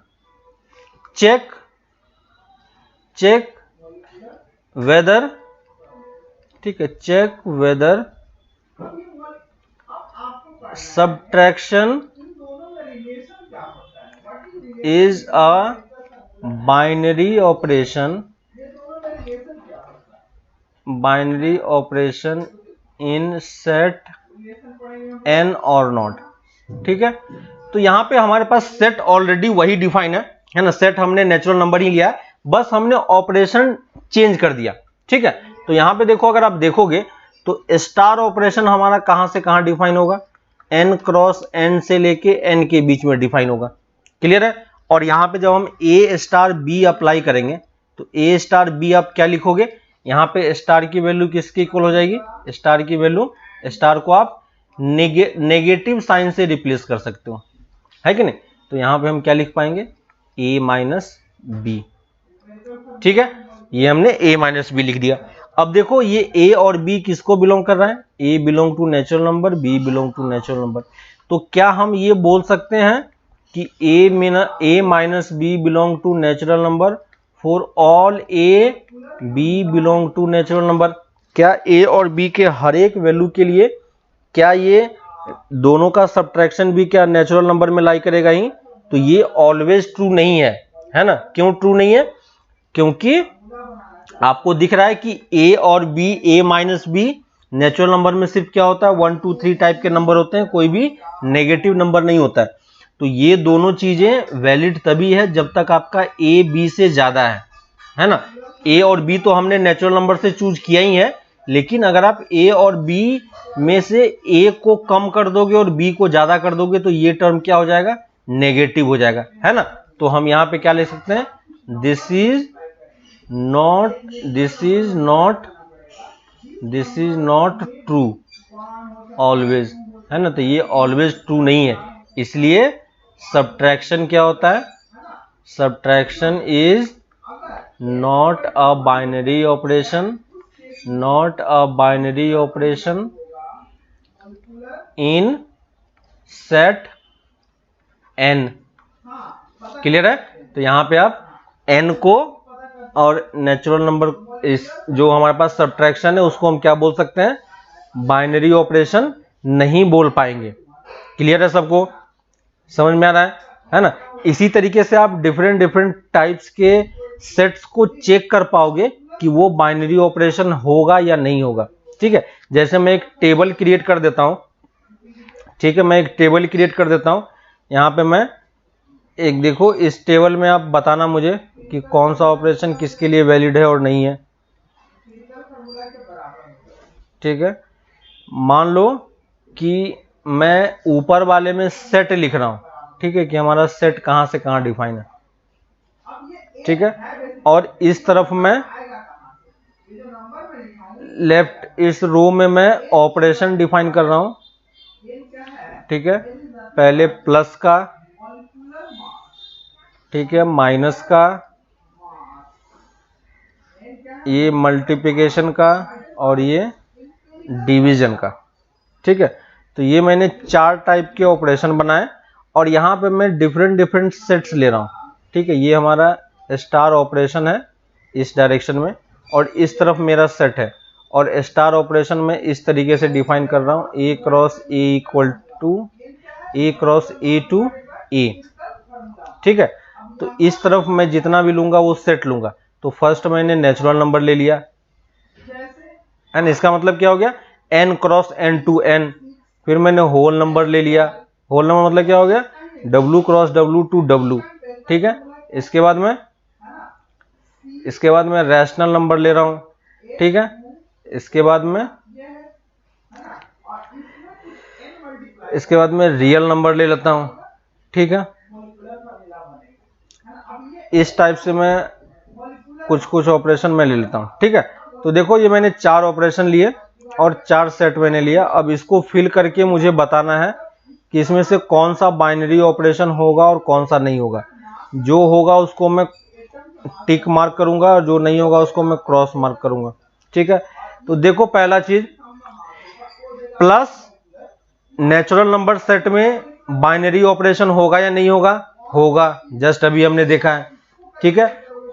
चेक वेदर, ठीक है, check whether subtraction is a binary operation in set n or not, ठीक है। तो यहां पे हमारे पास सेट ऑलरेडी वही डिफाइन है ना, सेट हमने नेचुरल नंबर ही लिया है, बस हमने ऑपरेशन चेंज कर दिया, ठीक है। तो यहां पे देखो, अगर आप देखोगे तो स्टार ऑपरेशन हमारा कहां से कहां डिफाइन होगा, n क्रॉस n से लेके n के बीच में डिफाइन होगा, क्लियर है। और यहां पे जब हम a स्टार b अप्लाई करेंगे तो a स्टार b आप क्या लिखोगे, यहां पे स्टार की वैल्यू किसके इक्वल हो जाएगी, स्टार की वैल्यू, स्टार को आप नेगेटिव साइन से रिप्लेस कर सकते हो, है कि नहीं। तो यहां पे हम क्या लिख पाएंगे, a माइनस बी, ठीक है, ये हमने a माइनस बी लिख दिया। अब देखो ये a और b किसको बिलोंग कर रहा है, a belong to natural number, b belong to natural number. तो क्या हम ये बोल सकते हैं कि a minus B belong to natural number for all a b belong to natural number. क्या a और b के हर एक वैल्यू के लिए क्या ये दोनों का सब्ट्रैक्शन भी क्या नेचुरल नंबर में लाई करेगा ही। तो ये ऑलवेज ट्रू नहीं है ना। क्यों ट्रू नहीं है, क्योंकि आपको दिख रहा है कि a और b, a minus B natural number में सिर्फ क्या होता है 1 2 3 टाइप के नंबर होते हैं, कोई भी नेगेटिव नंबर नहीं होता है। तो ये दोनों चीजें वैलिड तभी है जब तक आपका a b से ज्यादा है ना। a और b तो हमने नेचुरल नंबर से चूज किया ही है, लेकिन अगर आप a और b में से a को कम कर दोगे और b को ज्यादा कर दोगे तो ये टर्म क्या हो जाएगा, नेगेटिव हो जाएगा, है ना। तो हम यहां पे क्या ले सकते हैं, this is not true always, है ना। तो ये ऑलवेज ट्रू नहीं है, इसलिए सब्ट्रैक्शन क्या होता है, subtraction is not a binary operation, in set n, clear है। तो यहां पे आप n को और नेचुरल नंबर, इस जो हमारे पास सब्ट्रैक्शन है उसको हम क्या बोल सकते हैं, बाइनरी ऑपरेशन नहीं बोल पाएंगे। क्लियर है, सबको समझ में आ रहा है ना। इसी तरीके से आप डिफरेंट टाइप्स के सेट्स को चेक कर पाओगे कि वो बाइनरी ऑपरेशन होगा या नहीं होगा, ठीक है। जैसे मैं एक टेबल क्रिएट कर देता हूं, ठीक है, मैं एक टेबल क्रिएट कर देता हूं। यहां पे मैं एक, देखो इस टेबल में आप बताना मुझे कि कौन सा ऑपरेशन किसके लिए वैलिड है और नहीं है, ठीक है। मान लो कि मैं ऊपर वाले में सेट लिख रहा हूं, ठीक है, कि हमारा सेट कहां से कहां डिफाइन है, ठीक है। और इस तरफ मैं लेफ्ट इस रो में मैं ऑपरेशन डिफाइन कर रहा हूं, ठीक है। पहले प्लस का, ठीक है, माइनस का, ये मल्टीप्लिकेशन का और ये डिवीजन का, ठीक है। तो ये मैंने 4 टाइप के ऑपरेशन बनाए और यहाँ पे मैं डिफरेंट सेट्स ले रहा हूँ, ठीक है। ये हमारा स्टार ऑपरेशन है इस डायरेक्शन में और इस तरफ मेरा सेट है, और स्टार ऑपरेशन में इस तरीके से डिफाइन कर रहा हूँ, A cross A equal to A cross A to A, ठीक है। तो इस तरफ मैं जितना भी लूंगा वो सेट लूंगा। तो फर्स्ट मैंने नेचुरल नंबर ले लिया, एंड इसका मतलब क्या हो गया, n cross n to n। फिर मैंने होल नंबर ले लिया, होल नंबर मतलब क्या हो गया, w cross w to w, ठीक है। इसके बाद मैं रैशनल नंबर ले रहा हूं, ठीक है। इसके बाद मैं रियल नंबर ले लेता हूं, ठीक है। इस टाइप से मैं कुछ ऑपरेशन में ले लेता हूं, ठीक है। तो देखो ये मैंने 4 ऑपरेशन लिए और 4 सेट मैंने लिया। अब इसको फिल करके मुझे बताना है कि इसमें से कौन सा बाइनरी ऑपरेशन होगा और कौन सा नहीं होगा। जो होगा उसको मैं टिक मार्क करूंगा और जो नहीं होगा उसको मैं क्रॉस मार्क करूंगा, ठीक है। तो देखो पहला चीज, प्लस नेचुरल नंबर सेट में बाइनरी ऑपरेशन होगा या नहीं होगा, होगा, जस्ट अभी हमने देखा है, ठीक है।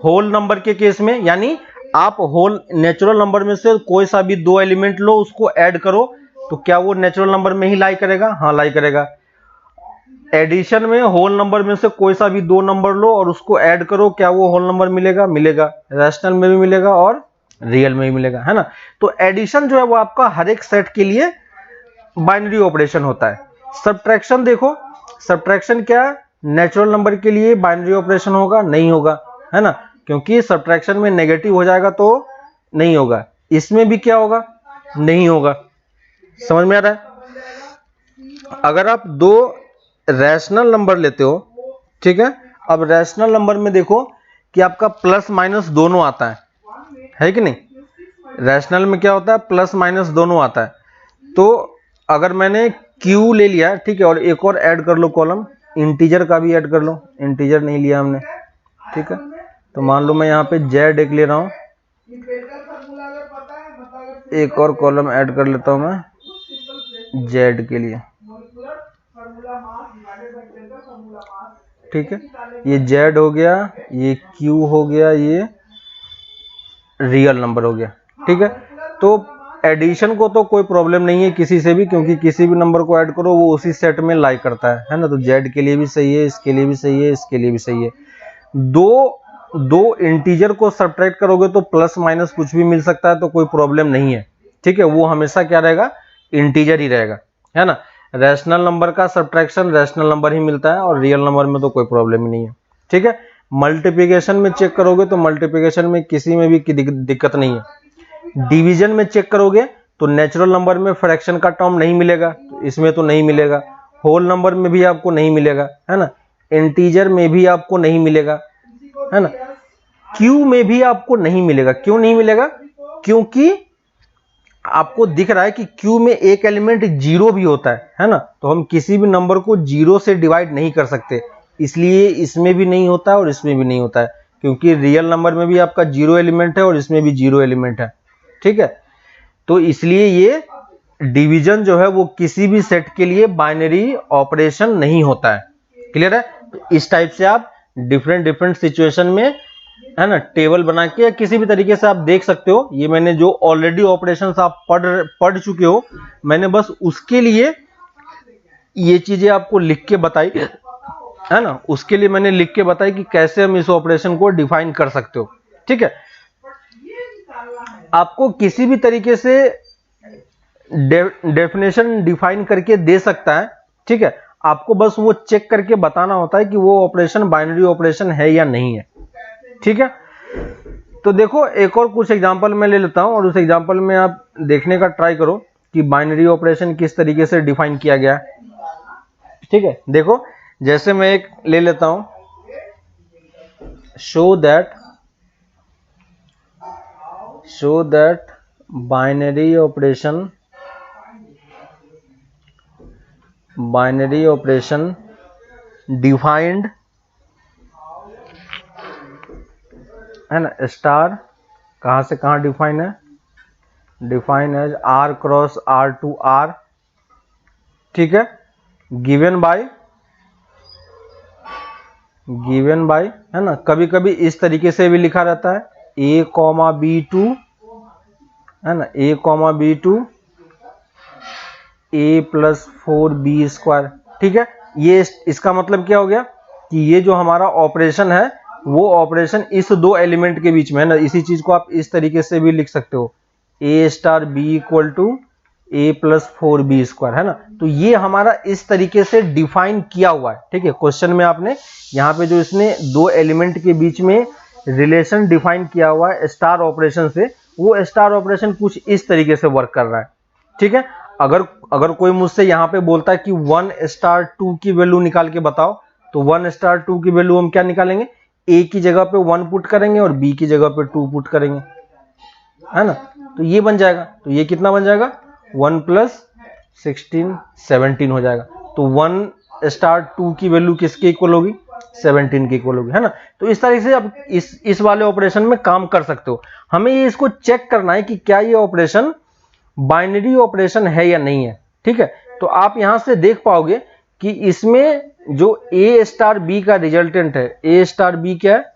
होल नंबर के केस में, यानी आप होल नेचुरल नंबर में से कोई सा भी 2 एलिमेंट लो, उसको ऐड करो, तो क्या वो नेचुरल नंबर में ही लाई करेगा, हाँ लाई करेगा। एडिशन में होल नंबर में से कोई सा भी 2 नंबर लो और उसको ऐड करो, क्या वो होल नंबर मिलेगा, मिलेगा। रैशनल में भी मिलेगा और रियल में भी मिलेगा, है ना। तो एडिशन जो है वो आपका हर एक सेट के लिए बाइनरी ऑपरेशन होता है। सब्ट्रैक्शन देखो, सब्ट्रैक्शन क्या नेचुरल नंबर के लिए बाइनरी ऑपरेशन होगा, नहीं होगा, है ना, क्योंकि सब्ट्रैक्शन में नेगेटिव हो जाएगा तो नहीं होगा। इसमें भी क्या होगा, नहीं होगा। समझ में आ रहा है। अगर आप 2 रैशनल नंबर लेते हो, ठीक है। अब रैशनल नंबर में देखो कि आपका प्लस माइनस दोनों आता है कि नहीं। रैशनल में क्या होता है, प्लस माइनस दोनों आता है। तो अगर मैंने Q ले लिया, ठीक है, और एक और ऐड कर लो कॉलम, इंटीजर का भी ऐड कर लो, इंटीजर नहीं लिया हमने, ठीक है। तो मान लो मैं यहाँ पे Z एक ले रहा हूँ, एक और कॉलम ऐड कर लेता हूँ मैं Z के लिए, ठीक है। ये Z हो गया, ये Q हो गया, ये रियल नंबर हो गया, ठीक है। तो एडिशन को तो कोई प्रॉब्लम नहीं है किसी से भी, क्योंकि किसी भी नंबर को ऐड करो वो उसी सेट में लाई करता है ना। तो Z के लिए भी सही है, इसके लिए भी सही है, इसके लिए भी सही है। दो इंटीजर को सब्ट्रैक्ट करोगे तो प्लस माइनस कुछ भी मिल सकता है, तो कोई प्रॉब्लम नहीं है, ठीक है। वो हमेशा क्या रहेगा, इंटीजर ही रहेगा, है ना। रैशनल नंबर का सब्ट्रैक्शन रैशनल नंबर ही मिलता है और रियल नंबर में तो कोई प्रॉब्लम ही नहीं है, ठीक है। मल्टीप्लिकेशन में चेक करोगे तो मल्टीप्लिकेशन में किसी में भी दिक्कत नहीं है। डिवीजन में चेक करोगे तो नेचुरल नंबर में फ्रैक्शन का टर्म नहीं मिलेगा, तो इसमें तो नहीं मिलेगा। होल नंबर में भी आपको नहीं मिलेगा, है ना। इंटीजर में भी आपको नहीं मिलेगा, है ना। Q में भी आपको नहीं मिलेगा। क्यों नहीं मिलेगा, क्योंकि आपको दिख रहा है कि Q में एक एलिमेंट 0 भी होता है ना। तो हम किसी भी नंबर को 0 से डिवाइड नहीं कर सकते, इसलिए इसमें भी नहीं होता है और इसमें भी नहीं होता है, क्योंकि रियल नंबर में भी आपका 0 एलिमेंट है और इसमें भी 0 एलिमेंट है, ठीक है। तो इसलिए ये डिवीजन जो है वो किसी भी सेट के लिए बाइनरी ऑपरेशन नहीं होता है। क्लियर है। तो इस टाइप से आप डिफरेंट सिचुएशन में, है ना, टेबल बना के या किसी भी तरीके से आप देख सकते हो। ये मैंने जो ऑलरेडी ऑपरेशंस आप पढ़ चुके हो, मैंने बस उसके लिए ये चीजें आपको लिख के बताई, है ना। उसके लिए मैंने लिख के बताई कि कैसे हम इस ऑपरेशन को डिफाइन कर सकते हो, ठीक है। आपको किसी भी तरीके से डेफिनेशन डिफाइन करके दे सकता है, ठीक है। आपको बस वो चेक करके बताना होता है कि वो ऑपरेशन बाइनरी ऑपरेशन है या नहीं है, ठीक है। तो देखो एक और कुछ एग्जांपल मैं ले लेता हूं और उस एग्जांपल में आप देखने का ट्राई करो कि बाइनरी ऑपरेशन किस तरीके से डिफाइन किया गया है। ठीक है, देखो जैसे मैं एक ले लेता हूं, show that binary operation defined है ना, स्टार कहां से कहां डिफाइन है, define as R cross R to R, ठीक है, गिवन बाय है ना, कभी कभी इस तरीके से भी लिखा रहता है A कॉमा B2 है ना, A comma B2 A plus 4B square. ठीक है, ये इसका मतलब क्या हो गया कि ये जो हमारा ऑपरेशन है वो ऑपरेशन इस दो एलिमेंट के बीच में है ना। इसी चीज को आप इस तरीके से भी लिख सकते हो, A star B equal to A plus 4B square, है ना। तो ये हमारा इस तरीके से डिफाइन किया हुआ है। ठीक है, क्वेश्चन में आपने यहाँ पे जो इसने दो एलिमेंट के बीच में रिलेशन डिफाइन किया हुआ है स्टार ऑपरेशन से, वो स्टार ऑपरेशन कुछ इस तरीके से वर्क कर रहा है। ठीक है, अगर कोई मुझसे यहाँ पे बोलता है कि 1 स्टार 2 की वैल्यू निकाल के बताओ, तो 1 स्टार 2 की वैल्यू हम क्या निकालेंगे, A की जगह पे 1 पुट करेंगे और B की जगह पे 2 पुट करेंगे, है ना। तो ये बन जाएगा, तो ये कितना बन जाएगा, 1 प्लस 16 17 हो जाएगा। तो 1 स्टार 2 की वैल्यू किसके इक्वल होगी, 17 के इक्वल होगी, है ना। तो इस तरह से आप इस वाले ऑपरेशन में काम कर सकते हो। हमें ये इसको चेक करना है कि क्या ये ऑपरेशन बाइनरी ऑपरेशन है या नहीं है। ठीक है, तो आप यहां से देख पाओगे कि इसमें जो A स्टार B का रिजल्टेंट है, A स्टार B क्या है,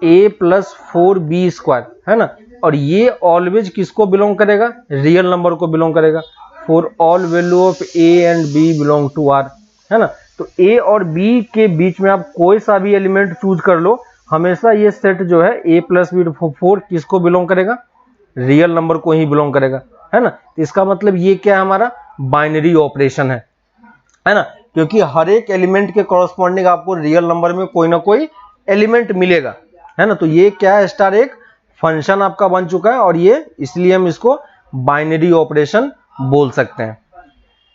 A प्लस 4B स्क्वायर, है ना। और ये ऑलवेज किसको बिलोंग करेगा, रियल नंबर को बिलोंग करेगा। For all value of A and B belong to R, है ना। तो A और B के बीच में आप कोई सा भी एलिमेंट चूज कर लो, हमेशा ये सेट जो है A प्लस B 4 किसको बिलोंग करेगा, रियल नंबर को ही बिलोंग करेगा, है ना। तो इसका मतलब ये क्या है, हमारा बाइनरी ऑपरेशन है ना, क्योंकि हर एक एलिमेंट के कॉरस्पॉन्डिंग आपको रियल नंबर में कोई ना कोई एलिमेंट मिलेगा, है ना। तो ये क्या है, स्टार एक फंक्शन आपका बन चुका है, और ये इसलिए हम इसको बाइनरी ऑपरेशन बोल सकते हैं।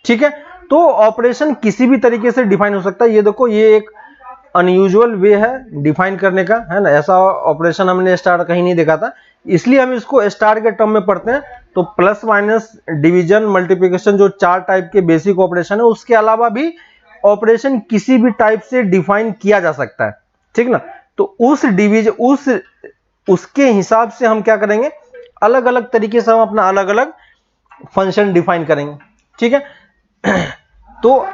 ठीक है, तो ऑपरेशन किसी भी तरीके से डिफाइन हो सकता है। ये देखो, ये एक अनयूजुअल वे है डिफाइन करने का, है ना। ऐसा ऑपरेशन हमने स्टार कहीं नहीं देखा था, इसलिए हम इसको स्टार के टर्म में पढ़ते हैं। तो प्लस माइनस डिवीजन मल्टीप्लिकेशन जो 4 टाइप के बेसिक ऑपरेशन है, उसके अलावा भी ऑपरेशन किसी भी टाइप से डिफाइन किया जा सकता है। ठीक ना, तो उस डिवीजन उसके हिसाब से हम क्या करेंगे, अलग अलग तरीके से हम अपना अलग अलग फंक्शन डिफाइन करेंगे। ठीक है, तो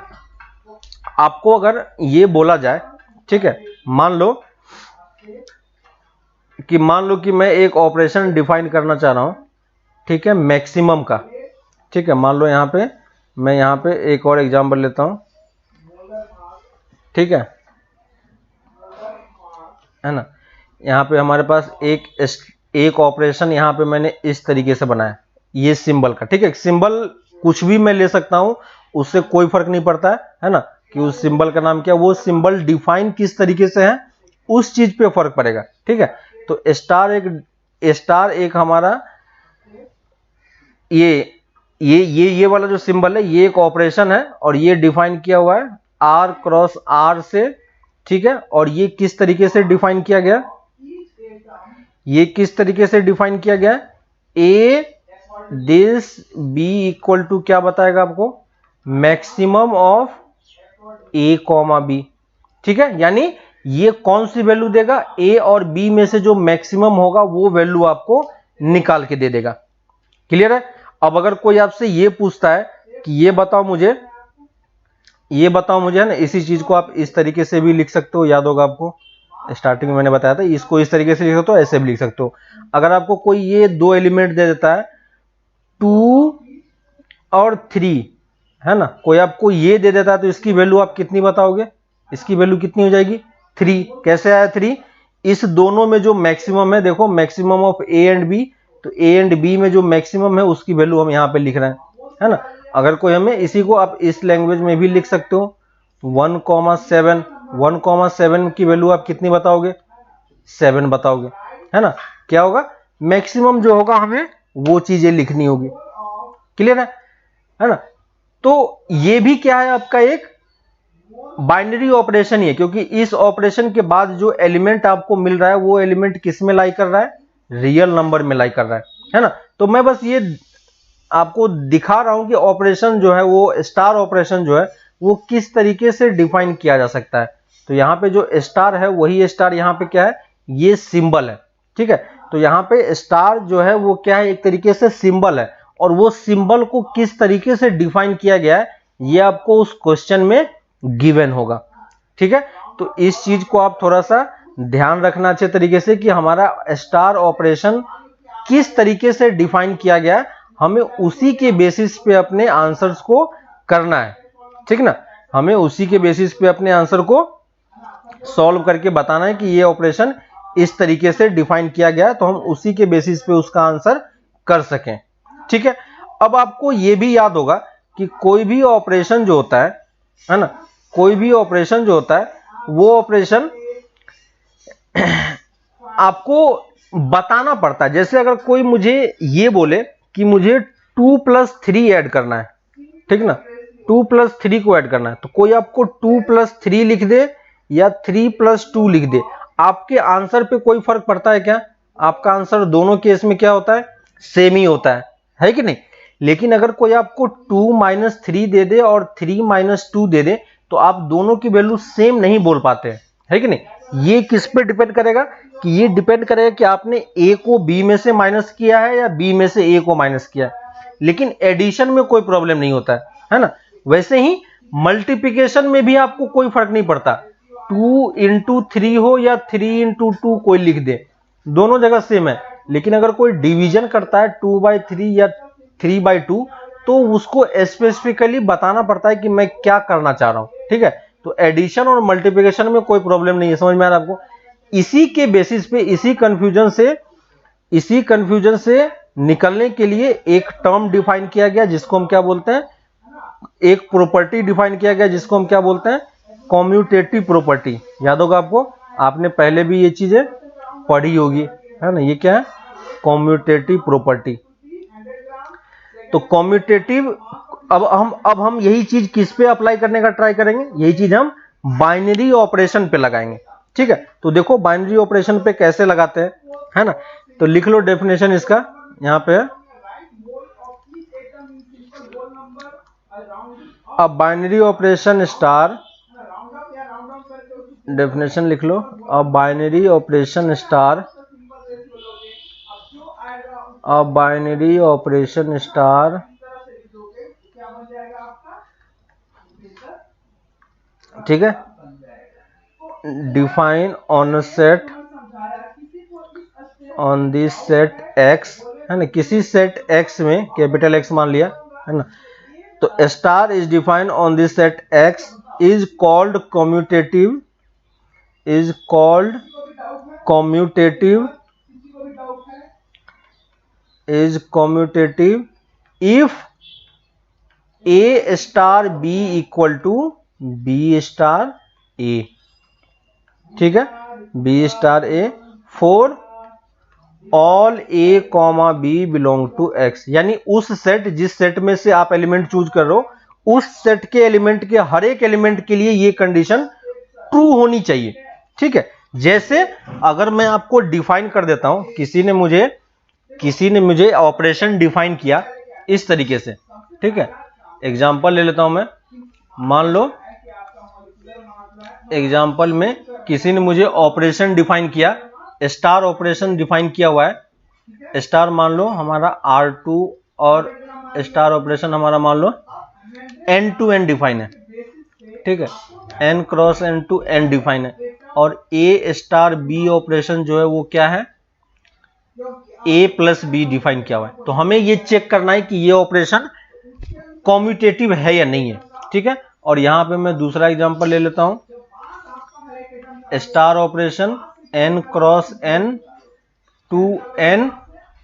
आपको अगर ये बोला जाए, ठीक है, मान लो कि मैं एक ऑपरेशन डिफाइन करना चाह रहा हूं, ठीक है, मैक्सिमम का। ठीक है, मान लो मैं यहां पे एक और एग्जांपल लेता हूं, ठीक है ना। यहां पे हमारे पास एक ऑपरेशन यहां पे मैंने इस तरीके से बनाया, ये सिंबल का। ठीक है, सिंबल कुछ भी मैं ले सकता हूं, उससे कोई फर्क नहीं पड़ता है ना, कि उस सिंबल का नाम क्या, वो सिंबल डिफाइन किस तरीके से है उस चीज पे फर्क पड़ेगा। ठीक है, तो स्टार एक हमारा ये वाला जो सिंबल है, ये एक ऑपरेशन है, और ये डिफाइन किया हुआ है R क्रॉस R से। ठीक है, और ये किस तरीके से डिफाइन किया गया, ये किस तरीके से डिफाइन किया गया, A this B equal to क्या बताएगा आपको, maximum of A comma B। ठीक है, यानी ये कौन सी वैल्यू देगा, A और B में से जो मैक्सिमम होगा वो वैल्यू आपको निकाल के दे देगा। क्लियर है। अब अगर कोई आपसे ये पूछता है कि ये बताओ मुझे, है ना, इसी चीज को आप इस तरीके से भी लिख सकते हो, याद होगा आपको, स्टार्टिंग में मैंने बताया था, इसको इस तरीके से लिख सकते हो, ऐसे भी लिख सकते हो। अगर आपको कोई ये दो एलिमेंट दे देता है 2 और 3, है ना, कोई आपको ये दे देता है, तो इसकी वैल्यू आप कितनी बताओगे, इसकी वैल्यू कितनी हो जाएगी, 3। कैसे आया 3, इस दोनों में जो मैक्सिमम है, देखो maximum of A and B, तो A एंड B में जो मैक्सिमम है उसकी वैल्यू हम यहाँ पे लिख रहे हैं, है ना। अगर कोई हमें इसी को आप इस लैंग्वेज में भी लिख सकते हो, 1,7 की वैल्यू आप कितनी बताओगे, 7 बताओगे, है ना। क्या होगा, मैक्सिमम जो होगा हमें वो चीजें लिखनी होगी। क्लियर है ना। तो ये भी क्या है आपका एक बाइनरी ऑपरेशन ही है, क्योंकि इस ऑपरेशन के बाद जो एलिमेंट आपको मिल रहा है वो एलिमेंट किस में लाई कर रहा है, रियल नंबर में लाई कर रहा है ना। तो मैं बस ये आपको दिखा रहा हूं कि ऑपरेशन जो है वो स्टार ऑपरेशन जो है वो किस तरीके से डिफाइन किया जा सकता है। तो यहां पे जो स्टार है वही स्टार यहां पे क्या है, ये सिंबल है, ठीक है। तो यहां पे स्टार जो है वो क्या है, एक तरीके से सिंबल है, और वो सिंबल को किस तरीके से डिफाइन किया गया है ये आपको उस क्वेश्चन में गिवन होगा, ठीक है। तो इस चीज को आप थोड़ा सा ध्यान रखना अच्छे तरीके से कि हमारा स्टार ऑपरेशन किस तरीके से डिफाइन किया गया है, हमें उसी के बेसिस पे अपने आंसर्स को करना है, ठीक ना। हमें उसी के बेसिस पे अपने आंसर को सॉल्व करके बताना है कि ये ऑपरेशन इस तरीके से डिफाइन किया गया है, तो हम उसी के बेसिस पे उसका आंसर कर सकें, ठीक है। अब आपको ये भी याद होगा कि कोई भी ऑपरेशन जो होता है ना, कोई भी ऑपरेशन जो होता है वो ऑपरेशन आपको बताना पड़ता है। जैसे अगर कोई मुझे ये बोले कि मुझे 2+3 ऐड करना है, ठीक ना, 2+3 को ऐड करना है, तो कोई आपको 2+3 लिख दे या 3+2 लिख दे, आपके आंसर पे कोई फर्क पड़ता है क्या? आपका आंसर दोनों केस में क्या होता है, सेम ही होता है कि नहीं। लेकिन अगर कोई आपको 2-3 दे दे और 3-2 दे दे, तो आप दोनों की वैल्यू सेम नहीं बोल पाते हैं, है कि नहीं। ये किस पे डिपेंड करेगा, कि ये डिपेंड करेगा कि आपने ए को बी में से माइनस किया है या बी में से ए को माइनस किया है। लेकिन एडिशन में कोई प्रॉब्लम नहीं होता है ना। वैसे ही मल्टीप्लिकेशन में भी आपको कोई फर्क नहीं पड़ता, 2×3 हो या 3×2 कोई लिख दे, दोनों जगह सेम है। लेकिन अगर कोई डिवीजन करता है 2/3 या 3/2, तो उसको स्पेसिफिकली बताना पड़ता है कि मैं क्या करना चाह रहा हूं, ठीक है। तो एडिशन और मल्टीप्लिकेशन में कोई प्रॉब्लम नहीं है, समझ में आ रहा है आपको। इसी के बेसिस पे, इसी कंफ्यूजन से निकलने के लिए एक टर्म डिफाइन किया गया जिसको हम क्या बोलते हैं, एक प्रॉपर्टी डिफाइन किया गया जिसको हम क्या बोलते हैं, कम्यूटेटिव प्रॉपर्टी। याद होगा आपको, आपने पहले भी ये चीजें पढ़ी होगी, है ना। ये क्या है, कम्यूटेटिव प्रॉपर्टी। तो कम्यूटेटिव, अब हम यही चीज किस पे अप्लाई करने का ट्राई करेंगे, यही चीज हम बाइनरी ऑपरेशन पे लगाएंगे, ठीक है। तो देखो बाइनरी ऑपरेशन पे कैसे लगाते हैं, है ना। तो लिख लो डेफिनेशन इसका, यहां पे अब बाइनरी ऑपरेशन स्टार, डेफिनेशन लिख लो। अब बाइनरी ऑपरेशन स्टार, अब बाइनरी ऑपरेशन स्टार ठीक है, define on set, on this set X, है ना, किसी सेट एक्स में, कैपिटल एक्स मान लिया, है ना। तो star is defined on this set X is called commutative, is called commutative, is commutative if a star B equal to b star a, ठीक है, b star a for all a comma b belong to x. यानी उस set, जिस set में से आप element choose कर रहे हो, उस सेट के एलिमेंट के हर एक एलिमेंट के लिए ये कंडीशन ट्रू होनी चाहिए, ठीक है। जैसे अगर मैं आपको डिफाइन कर देता हूं, किसी ने मुझे ऑपरेशन डिफाइन किया इस तरीके से, ठीक है। एग्जाम्पल ले लेता हूं मैं, मान लो एग्जाम्पल में किसी ने मुझे ऑपरेशन डिफाइन किया, स्टार ऑपरेशन डिफाइन किया हुआ है। स्टार मान लो हमारा R2 और स्टार ऑपरेशन हमारा मान लो N2N डिफाइन है, ठीक है, N×N2N डिफाइन है। और A स्टार B ऑपरेशन जो है वो क्या है, A+B डिफाइन किया हुआ है। तो हमें ये चेक करना है कि ये ऑपरेशन कम्यूटेटिव है या नहीं है, ठीक है। और यहां पे मैं दूसरा एग्जांपल ले लेता हूं, स्टार ऑपरेशन N×N2N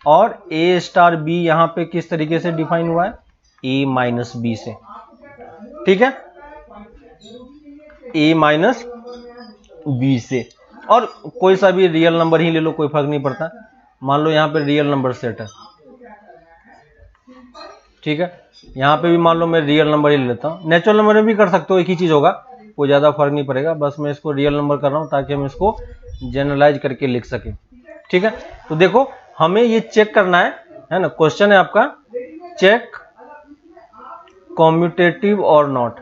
और A स्टार B यहां पे किस तरीके से डिफाइन हुआ है, A-B से, ठीक है, A-B से। और कोई सा भी रियल नंबर ही ले लो, कोई फर्क नहीं पड़ता। मान लो यहां पे रियल नंबर सेट है, ठीक है, यहाँ पे भी मान लो मैं रियल नंबर ही ले लेता हूँ, नेचुरल नंबर में भी कर सकते हो, एक ही चीज़ होगा, कोई ज़्यादा फर्क नहीं पड़ेगा, बस मैं इसको रियल नंबर कर रहा हूँ ताकि हम इसको जनरलाइज करके लिख सकें। ठीक है, तो देखो हमें ये चेक करना है ना, क्वेश्चन है आपका चेक कॉम्यूटेटिव और नॉट।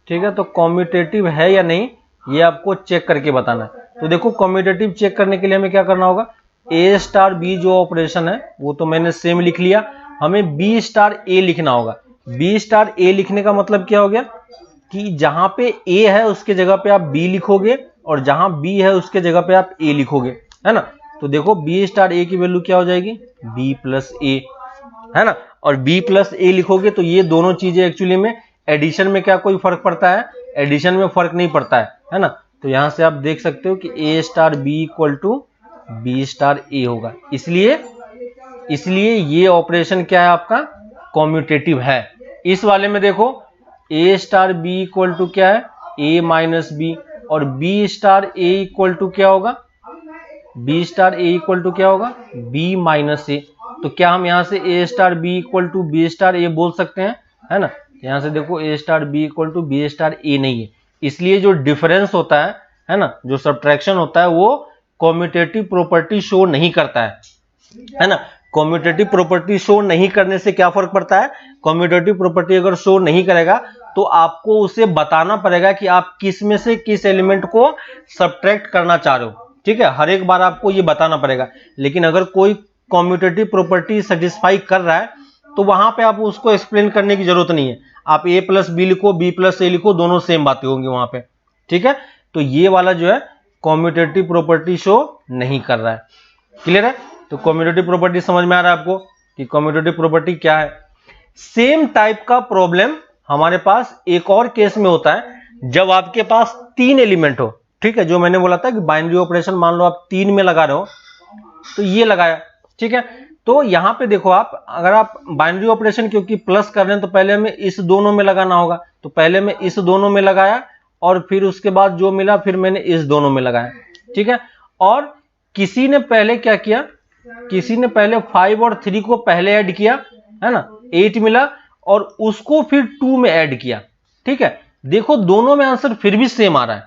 ठीक है, तो कॉम्यूटेटिव है या नहीं ये आपको चेक करके बताना है। तो देखो कॉम्यूटेटिव चेक करने के लिए हमें क्या करना होगा, ए स्टार बी जो ऑपरेशन है वो तो मैंने सेम लिख लिया, हमें बी स्टार ए लिखना होगा। बी स्टार ए लिखने का मतलब क्या हो गया कि जहां पे ए है उसके जगह पे आप बी लिखोगे और जहां बी है उसके जगह पे आप ए लिखोगे, है ना। तो देखो बी स्टार ए की वैल्यू क्या हो जाएगी, बी प्लस ए, है ना, और बी प्लस ए लिखोगे तो ये दोनों चीजें एक्चुअली में एडिशन में क्या कोई फर्क पड़ता है, एडिशन में फर्क नहीं पड़ता है ना। तो यहां से आप देख सकते हो कि a star B equal to b star a होगा, इसलिए ये ऑपरेशन क्या है आपका कॉम्यूटेटिव है। इस वाले में देखो ए स्टार बी इक्वल टू क्या है, ए माइनस बी, और B star A equal to क्या होगा, B star A equal to क्या होगा, बी माइनस ए। तो क्या हम यहां से a star B equal to b star a बोल सकते हैं, है ना। यहां से देखो ए star B equal to b star a नहीं है, इसलिए जो डिफरेंस होता है ना, जो सब्ट्रैक्शन होता है वो कॉम्यूटेटिव प्रॉपर्टी शो नहीं करता है ना। कॉम्यूटेटिव प्रॉपर्टी शो नहीं करने से क्या फर्क पड़ता है, कॉम्यूटेटिव प्रॉपर्टी अगर शो नहीं करेगा तो आपको उसे बताना पड़ेगा कि आप किस में से किस एलिमेंट को सब्ट्रैक्ट करना चाह रहे हो। ठीक है, हर एक बार आपको ये बताना पड़ेगा, लेकिन अगर कोई कॉम्यूटेटिव प्रॉपर्टी सेटिस्फाई कर रहा है तो वहां पे आप उसको एक्सप्लेन करने की जरूरत नहीं है, आप ए प्लस बी लिखो बी प्लस ए लिखो, दोनों सेम बातें होंगी वहां पे। ठीक है, तो ये वाला जो है कॉम्यूटेटिव प्रॉपर्टी शो नहीं कर रहा है। क्लियर है, तो कॉम्यूटेटिव प्रॉपर्टी समझ में आ रहा है आपको कि कॉम्यूटेटिव प्रॉपर्टी क्या है। सेम टाइप का प्रॉब्लम हमारे पास एक और केस में होता है जब आपके पास तीन एलिमेंट हो। ठीक है, जो मैंने बोला था कि बाइनरी ऑपरेशन मान लो आप 3 में लगा रहे हो, तो ये लगाया। ठीक है, तो यहां पे देखो आप अगर आप बाइनरी ऑपरेशन क्योंकि प्लस कर रहे हैं तो पहले हमें इस दोनों में लगाना होगा, तो पहले मैं इस दोनों में लगाया और फिर उसके बाद जो मिला फिर मैंने इस दोनों में लगाया। ठीक है, और किसी ने पहले क्या किया, किसी ने पहले 5 और 3 को पहले ऐड किया, है ना, 8 मिला और उसको फिर 2 में ऐड किया। ठीक है, देखो दोनों में आंसर फिर भी सेम आ रहा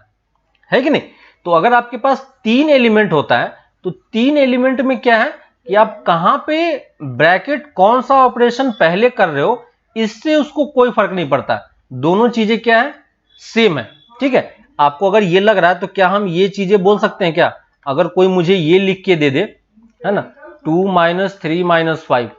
है कि नहीं। तो अगर आपके पास 3 एलिमेंट होता है तो 3 एलिमेंट में क्या है कि आप कहां पे ब्रैकेट कौन सा ऑपरेशन पहले कर रहे हो इससे उसको कोई फर्क नहीं पड़ता, दोनों चीजें क्या है सेम है। ठीक है, आपको अगर ये लग रहा है तो क्या हम ये चीजें बोल सकते हैं क्या, अगर कोई मुझे ये लिख के दे दे, है ना, 2 माइनस 3 माइनस 5,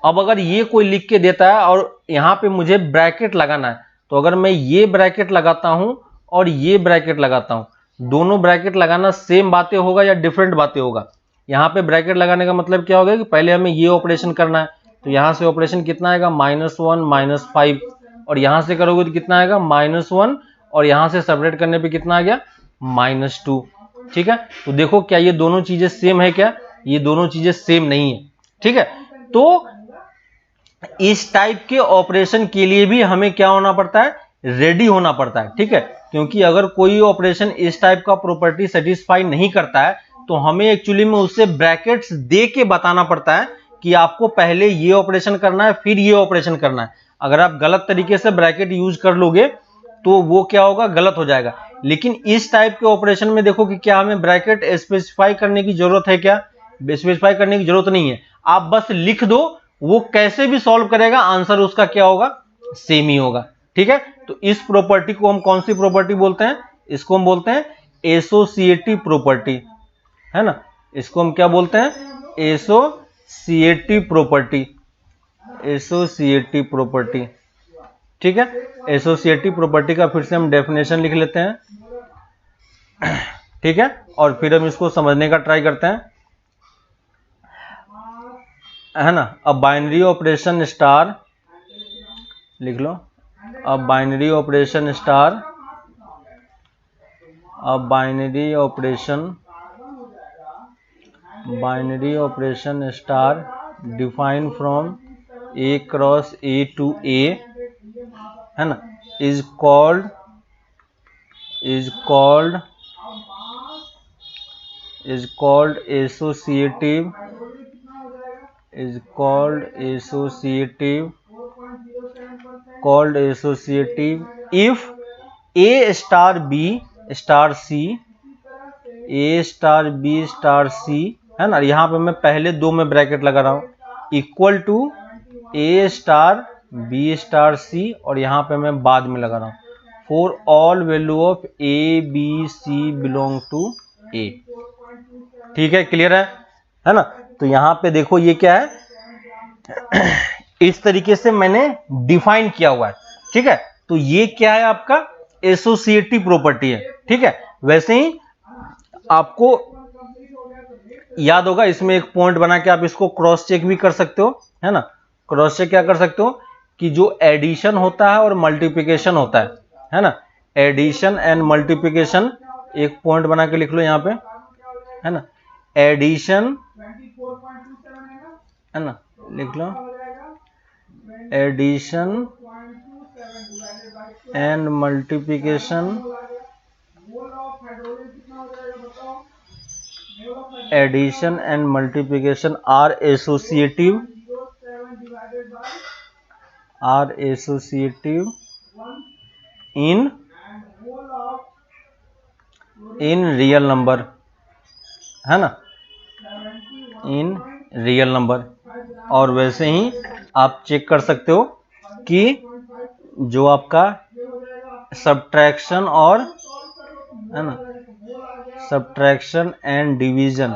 अब अगर ये कोई लिख के देता है और यहां पे मुझे ब्रैकेट लगाना है, तो अगर मैं ये ब्रैकेट लगाता हूं और ये ब्रैकेट लगाता हूं, दोनों ब्रैकेट लगाना सेम बातें होगा या डिफरेंट बातें होगा। यहां पे ब्रैकेट लगाने का मतलब क्या होगा कि पहले हमें ये ऑपरेशन करना है, तो यहां से ऑपरेशन कितना आएगा -1 -5, और यहां से करोगे तो कितना आएगा -1, और यहां से सेपरेट करने पे कितना आ गया -2। ठीक है, तो देखो क्या ये दोनों चीजें सेम है क्या, ये दोनों चीजें सेम नहीं है। ठीक है, तो इस टाइप के ऑपरेशन के लिए भी हमें क्या होना पड़ता है, रेडी होना पड़ता है। ठीक है, क्योंकि अगर कोई ऑपरेशन इस टाइप का प्रॉपर्टी सेटिस्फाई नहीं करता है तो हमें एक्चुअली में उससे ब्रैकेट्स दे के बताना पड़ता है कि आपको पहले ये ऑपरेशन करना है फिर ये ऑपरेशन करना है। अगर आप गलत तरीके से ब्रैकेट यूज कर लोगे तो वो क्या होगा, गलत हो जाएगा। लेकिन इस टाइप के ऑपरेशन में देखो कि क्या हमें ब्रैकेट स्पेसिफाई करने की जरूरत है क्या, स्पेसिफाई करने की जरूरत नहीं है, आप बस लिख दो, वो कैसे भी सॉल्व करेगा आंसर उसका क्या होगा, सेम ही होगा। ठीक है, तो इस प्रॉपर्टी को हम कौन सी प्रॉपर्टी बोलते हैं, इसको हम बोलते हैं एसोसिएटिव प्रॉपर्टी, है ना, इसको हम क्या बोलते हैं, एसोसिएटिव प्रॉपर्टी, एसोसिएटिव प्रॉपर्टी। ठीक है, एसोसिएटिव प्रॉपर्टी का फिर से हम डेफिनेशन लिख लेते हैं। ठीक है, और फिर हम इसको समझने का ट्राई करते हैं, है ना। अब बाइनरी ऑपरेशन स्टार लिख लो, अब बाइनरी ऑपरेशन स्टार, अब binary operation star define from A cross A to A, है ना, is called associative called associative if a star b star c, a star b star c, है ना, यहाँ पे मैं पहले दो में ब्रैकेट लगा रहा हूँ, equal to a star b star c, और यहाँ पे मैं बाद में लगा रहा हूँ for all value of a b c belong to A. ठीक है, क्लियर है ना। तो यहाँ पे देखो ये क्या है, इस तरीके से मैंने डिफाइन किया हुआ है। ठीक है, तो ये क्या है, आपका एसोसिएटिव प्रॉपर्टी है। ठीक है, वैसे ही आपको याद होगा, इसमें एक पॉइंट बना के आप इसको क्रॉस चेक भी कर सकते हो, है ना। क्रॉस चेक क्या कर सकते हो कि जो एडिशन होता है और मल्टीप्लिकेशन होता है ना, एडिशन एंड मल्टीप्लिकेशन, एक पॉइंट बना के लिख लो यहाँ पे, है ना, एडिशन, है ना, लिख लो, addition and multiplication, addition and multiplication are associative in real number, है ना, इन रियल नंबर। और वैसे ही आप चेक कर सकते हो कि जो आपका सब्ट्रैक्शन और, है ना, subtraction and division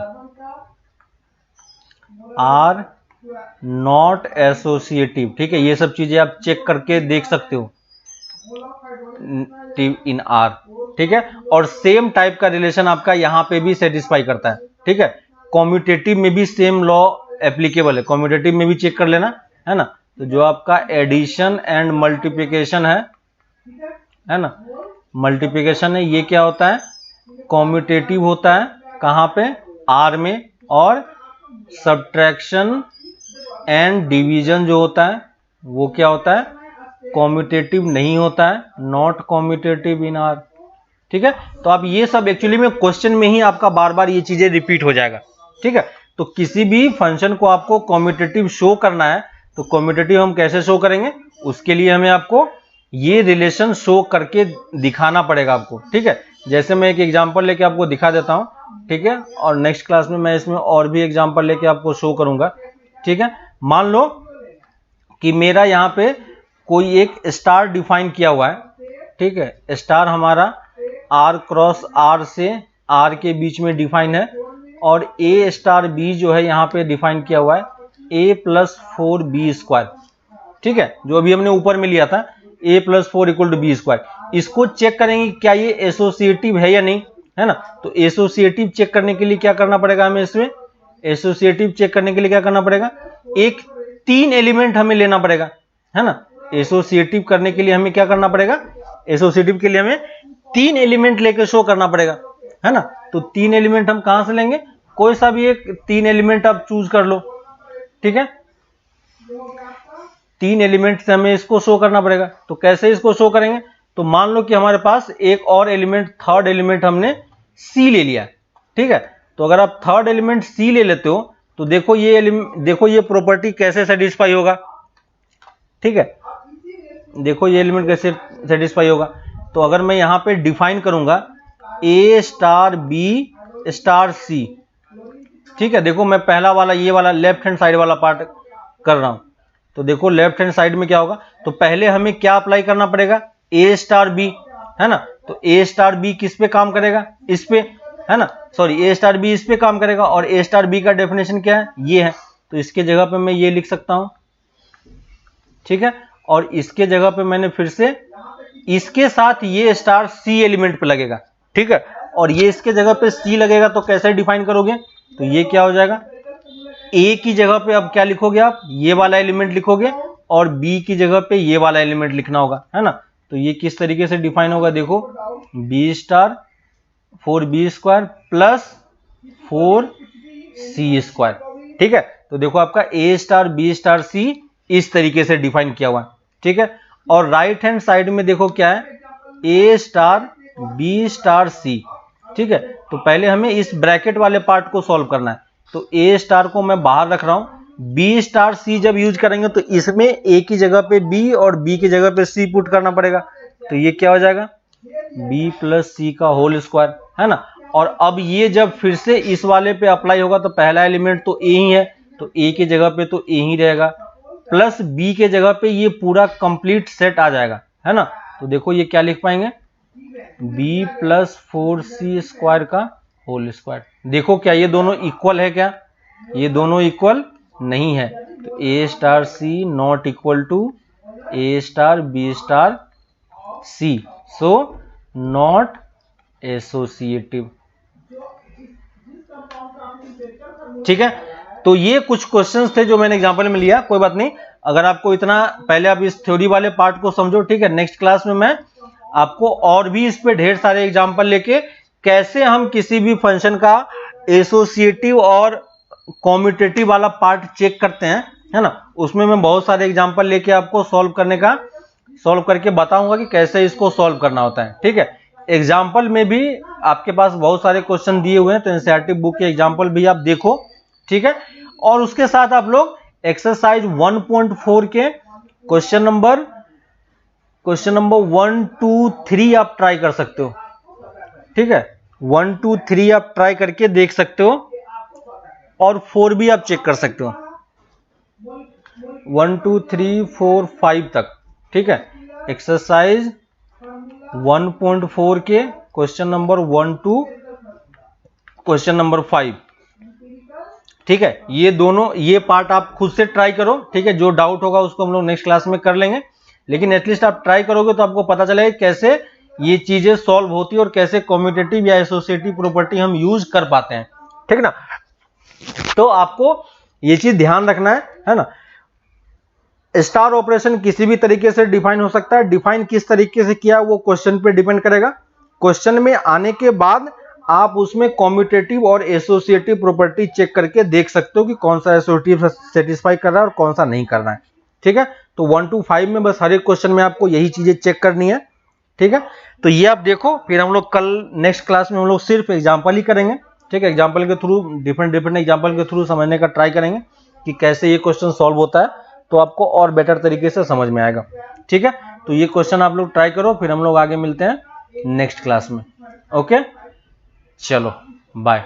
are not associative. ठीक है, ये सब चीजें आप चेक करके देख सकते हो इन आर। ठीक है, और सेम टाइप का रिलेशन आपका यहां पे भी सेटिस्फाई करता है। ठीक है, कॉम्यूटेटिव में भी सेम लॉ एप्लीकेबल है, कॉम्यूटेटिव में भी चेक कर लेना, है ना। तो जो आपका एडिशन एंड मल्टीप्लिकेशन है ना, मल्टीप्लिकेशन है, ये क्या होता है, कॉम्यूटेटिव होता है, कहां पे, आर में। और सब्ट्रैक्शन एंड डिवीजन जो होता है वो क्या होता है, कॉम्यूटेटिव नहीं होता है, नॉट कॉम्यूटेटिव इन आर। ठीक है, तो आप ये सब एक्चुअली में क्वेश्चन में ही आपका बार बार ये चीजें रिपीट हो जाएगा। ठीक है, तो किसी भी फंक्शन को आपको कॉम्यूटेटिव शो करना है तो कॉम्यूटेटिव हम कैसे शो करेंगे, उसके लिए हमें आपको ये रिलेशन शो करके दिखाना पड़ेगा आपको। ठीक है, जैसे मैं एक एग्जांपल लेके आपको दिखा देता हूं, ठीक है, और नेक्स्ट क्लास में मैं इसमें और भी एग्जांपल लेके आपको शो करूंगा। ठीक है, मान लो कि मेरा यहाँ पे कोई एक स्टार डिफाइन किया हुआ है। ठीक है, स्टार हमारा आर क्रॉस आर से आर के बीच में डिफाइन है, और ए स्टार बी जो है यहाँ पे डिफाइन किया हुआ है a प्लस 4b²। ठीक है, जो अभी हमने ऊपर में लिया था a plus 4 equal to B square. इसको चेक करेंगे क्या ये एसोसिएटिव है या नहीं, है ना। तो एसोसिएटिव चेक करने के लिए क्या करना पड़ेगा हमें, इसमें एसोसिएटिव चेक करने के लिए क्या करना पड़ेगा, एक 3 एलिमेंट हमें लेना पड़ेगा, है ना। एसोसिएटिव करने के लिए हमें क्या करना पड़ेगा, एसोसिएटिव के लिए हमें 3 एलिमेंट लेकर शो करना पड़ेगा, है ना। तो 3 एलिमेंट हम कहां से लेंगे, कोई सा भी एक 3 एलिमेंट आप चूज कर लो। ठीक है, 3 एलिमेंट से हमें इसको शो करना पड़ेगा। तो कैसे इसको शो करेंगे, तो मान लो कि हमारे पास एक और एलिमेंट, थर्ड एलिमेंट हमने सी ले लिया। ठीक है, तो अगर आप थर्ड एलिमेंट सी ले लेते हो तो देखो ये प्रॉपर्टी कैसे सेटिस्फाई होगा। ठीक है, देखो ये एलिमेंट कैसे सेटिस्फाई होगा। तो अगर मैं यहां पे डिफाइन करूंगा ए स्टार बी स्टार सी, ठीक है, देखो मैं पहला वाला ये वाला लेफ्ट हैंड साइड वाला पार्ट कर रहा हूं। तो देखो लेफ्ट हैंड साइड में क्या होगा, तो पहले हमें क्या अप्लाई करना पड़ेगा, ए स्टार बी, है ना। तो ए स्टार बी किस पे काम करेगा, इस पे, है ना, सॉरी ए स्टार बी इस पे काम करेगा। और ए स्टार बी का डेफिनेशन क्या है, ये है। तो इसके जगह पे मैं ये लिख सकता हूं। ठीक है, और इसके जगह पे मैंने फिर से इसके साथ ये स्टार सी एलिमेंट पे लगेगा। ठीक है, और ये इसके जगह पे सी लगेगा। तो कैसे डिफाइन करोगे, तो ये क्या हो जाएगा, ए की जगह पे अब क्या लिखोगे आप, ये वाला एलिमेंट लिखोगे, और बी की जगह पे ये वाला एलिमेंट लिखना होगा, है ना। तो ये किस तरीके से डिफाइन होगा, देखो B star 4b² plus 4c²। ठीक है, तो देखो आपका ए स्टार बी स्टार सी इस तरीके से डिफाइन किया हुआ है। ठीक है, और राइट हैंड साइड में देखो क्या है, ए स्टार बी स्टार सी। ठीक है, तो पहले हमें इस ब्रैकेट वाले पार्ट को सॉल्व करना है। तो ए स्टार को मैं बाहर रख रहा हूं, बी स्टार सी जब यूज करेंगे तो इसमें ए की जगह पे बी और बी की जगह पे सी पुट करना पड़ेगा, तो ये क्या हो जाएगा बी प्लस सी का होल स्क्वायर, है ना। और अब ये जब फिर से इस वाले पे अप्लाई होगा तो पहला एलिमेंट तो ए ही है, तो ए की जगह पे तो ए ही रहेगा, प्लस बी के जगह पे ये पूरा कंप्लीट सेट आ जाएगा, है ना। तो देखो ये क्या लिख पाएंगे बी प्लस 4c स्क्वायर का होल स्क्वायर। देखो क्या ये दोनों इक्वल है क्या, ये दोनों इक्वल नहीं है, तो a star c not equal to a star b star c, so not associative. ठीक है, तो ये कुछ क्वेश्चंस थे जो मैंने एग्जांपल में लिया, कोई बात नहीं। अगर आपको इतना पहले आप इस थ्योरी वाले पार्ट को समझो, ठीक है। नेक्स्ट क्लास में मैं आपको और भी इस पे ढेर सारे एग्जांपल लेके कैसे हम किसी भी फंक्शन का एसोसिएटिव और कॉम्यूटेटिव वाला पार्ट चेक करते हैं, है ना, उसमें मैं बहुत सारे एग्जांपल लेके आपको सॉल्व करके बताऊंगा कि कैसे इसको सॉल्व करना होता है। ठीक है, एग्जाम्पल में भी आपके पास बहुत सारे क्वेश्चन दिए हुए हैं, तो एनसीईआरटी बुक के एग्जाम्पल भी आप देखो, ठीक है। और उसके साथ आप लोग एक्सरसाइज 1.4 के क्वेश्चन नंबर 1, 2, 3 आप ट्राई कर सकते हो, ठीक है। 1, 2, 3 आप ट्राई करके देख सकते हो, और 4 भी आप चेक कर सकते हो, 1, 2, 3, 4, 5 तक, ठीक है। एक्सरसाइज 1.4 के question number 1 to question number 5, ठीक है। ये दोनों ये पार्ट आप खुद से ट्राई करो, ठीक है। जो डाउट होगा उसको हम लोग नेक्स्ट क्लास में कर लेंगे, लेकिन एटलीस्ट आप ट्राई करोगे तो आपको पता चलेगा कैसे ये चीजें सॉल्व होती है और कैसे कॉम्यूटेटिव या एसोसिएटिव प्रॉपर्टी हम यूज कर पाते हैं, ठीक ना। तो आपको ये चीज ध्यान रखना है ना। स्टार ऑपरेशन किसी भी तरीके से डिफाइन हो सकता है, डिफाइन किस तरीके से किया वो क्वेश्चन पे डिपेंड करेगा। क्वेश्चन में आने के बाद आप उसमें कॉम्यूटेटिव और एसोसिएटिव प्रॉपर्टी चेक करके देख सकते हो कि कौन सा एसोसिएटिव सेटिस्फाई कर रहा है और कौन सा नहीं कर रहा है, ठीक है। तो 1 to 5 में बस हर एक क्वेश्चन में आपको यही चीजें चेक करनी है, ठीक है। तो ये आप देखो, फिर हम लोग कल नेक्स्ट क्लास में हम लोग सिर्फ एग्जाम्पल ही करेंगे, ठीक है। एग्जाम्पल के थ्रू डिफरेंट एग्जाम्पल के थ्रू समझने का ट्राई करेंगे कि कैसे ये क्वेश्चन सॉल्व होता है, तो आपको और बेटर तरीके से समझ में आएगा, ठीक है। तो ये क्वेश्चन आप लोग ट्राई करो, फिर हम लोग आगे मिलते हैं नेक्स्ट क्लास में। ओके, चलो बाय।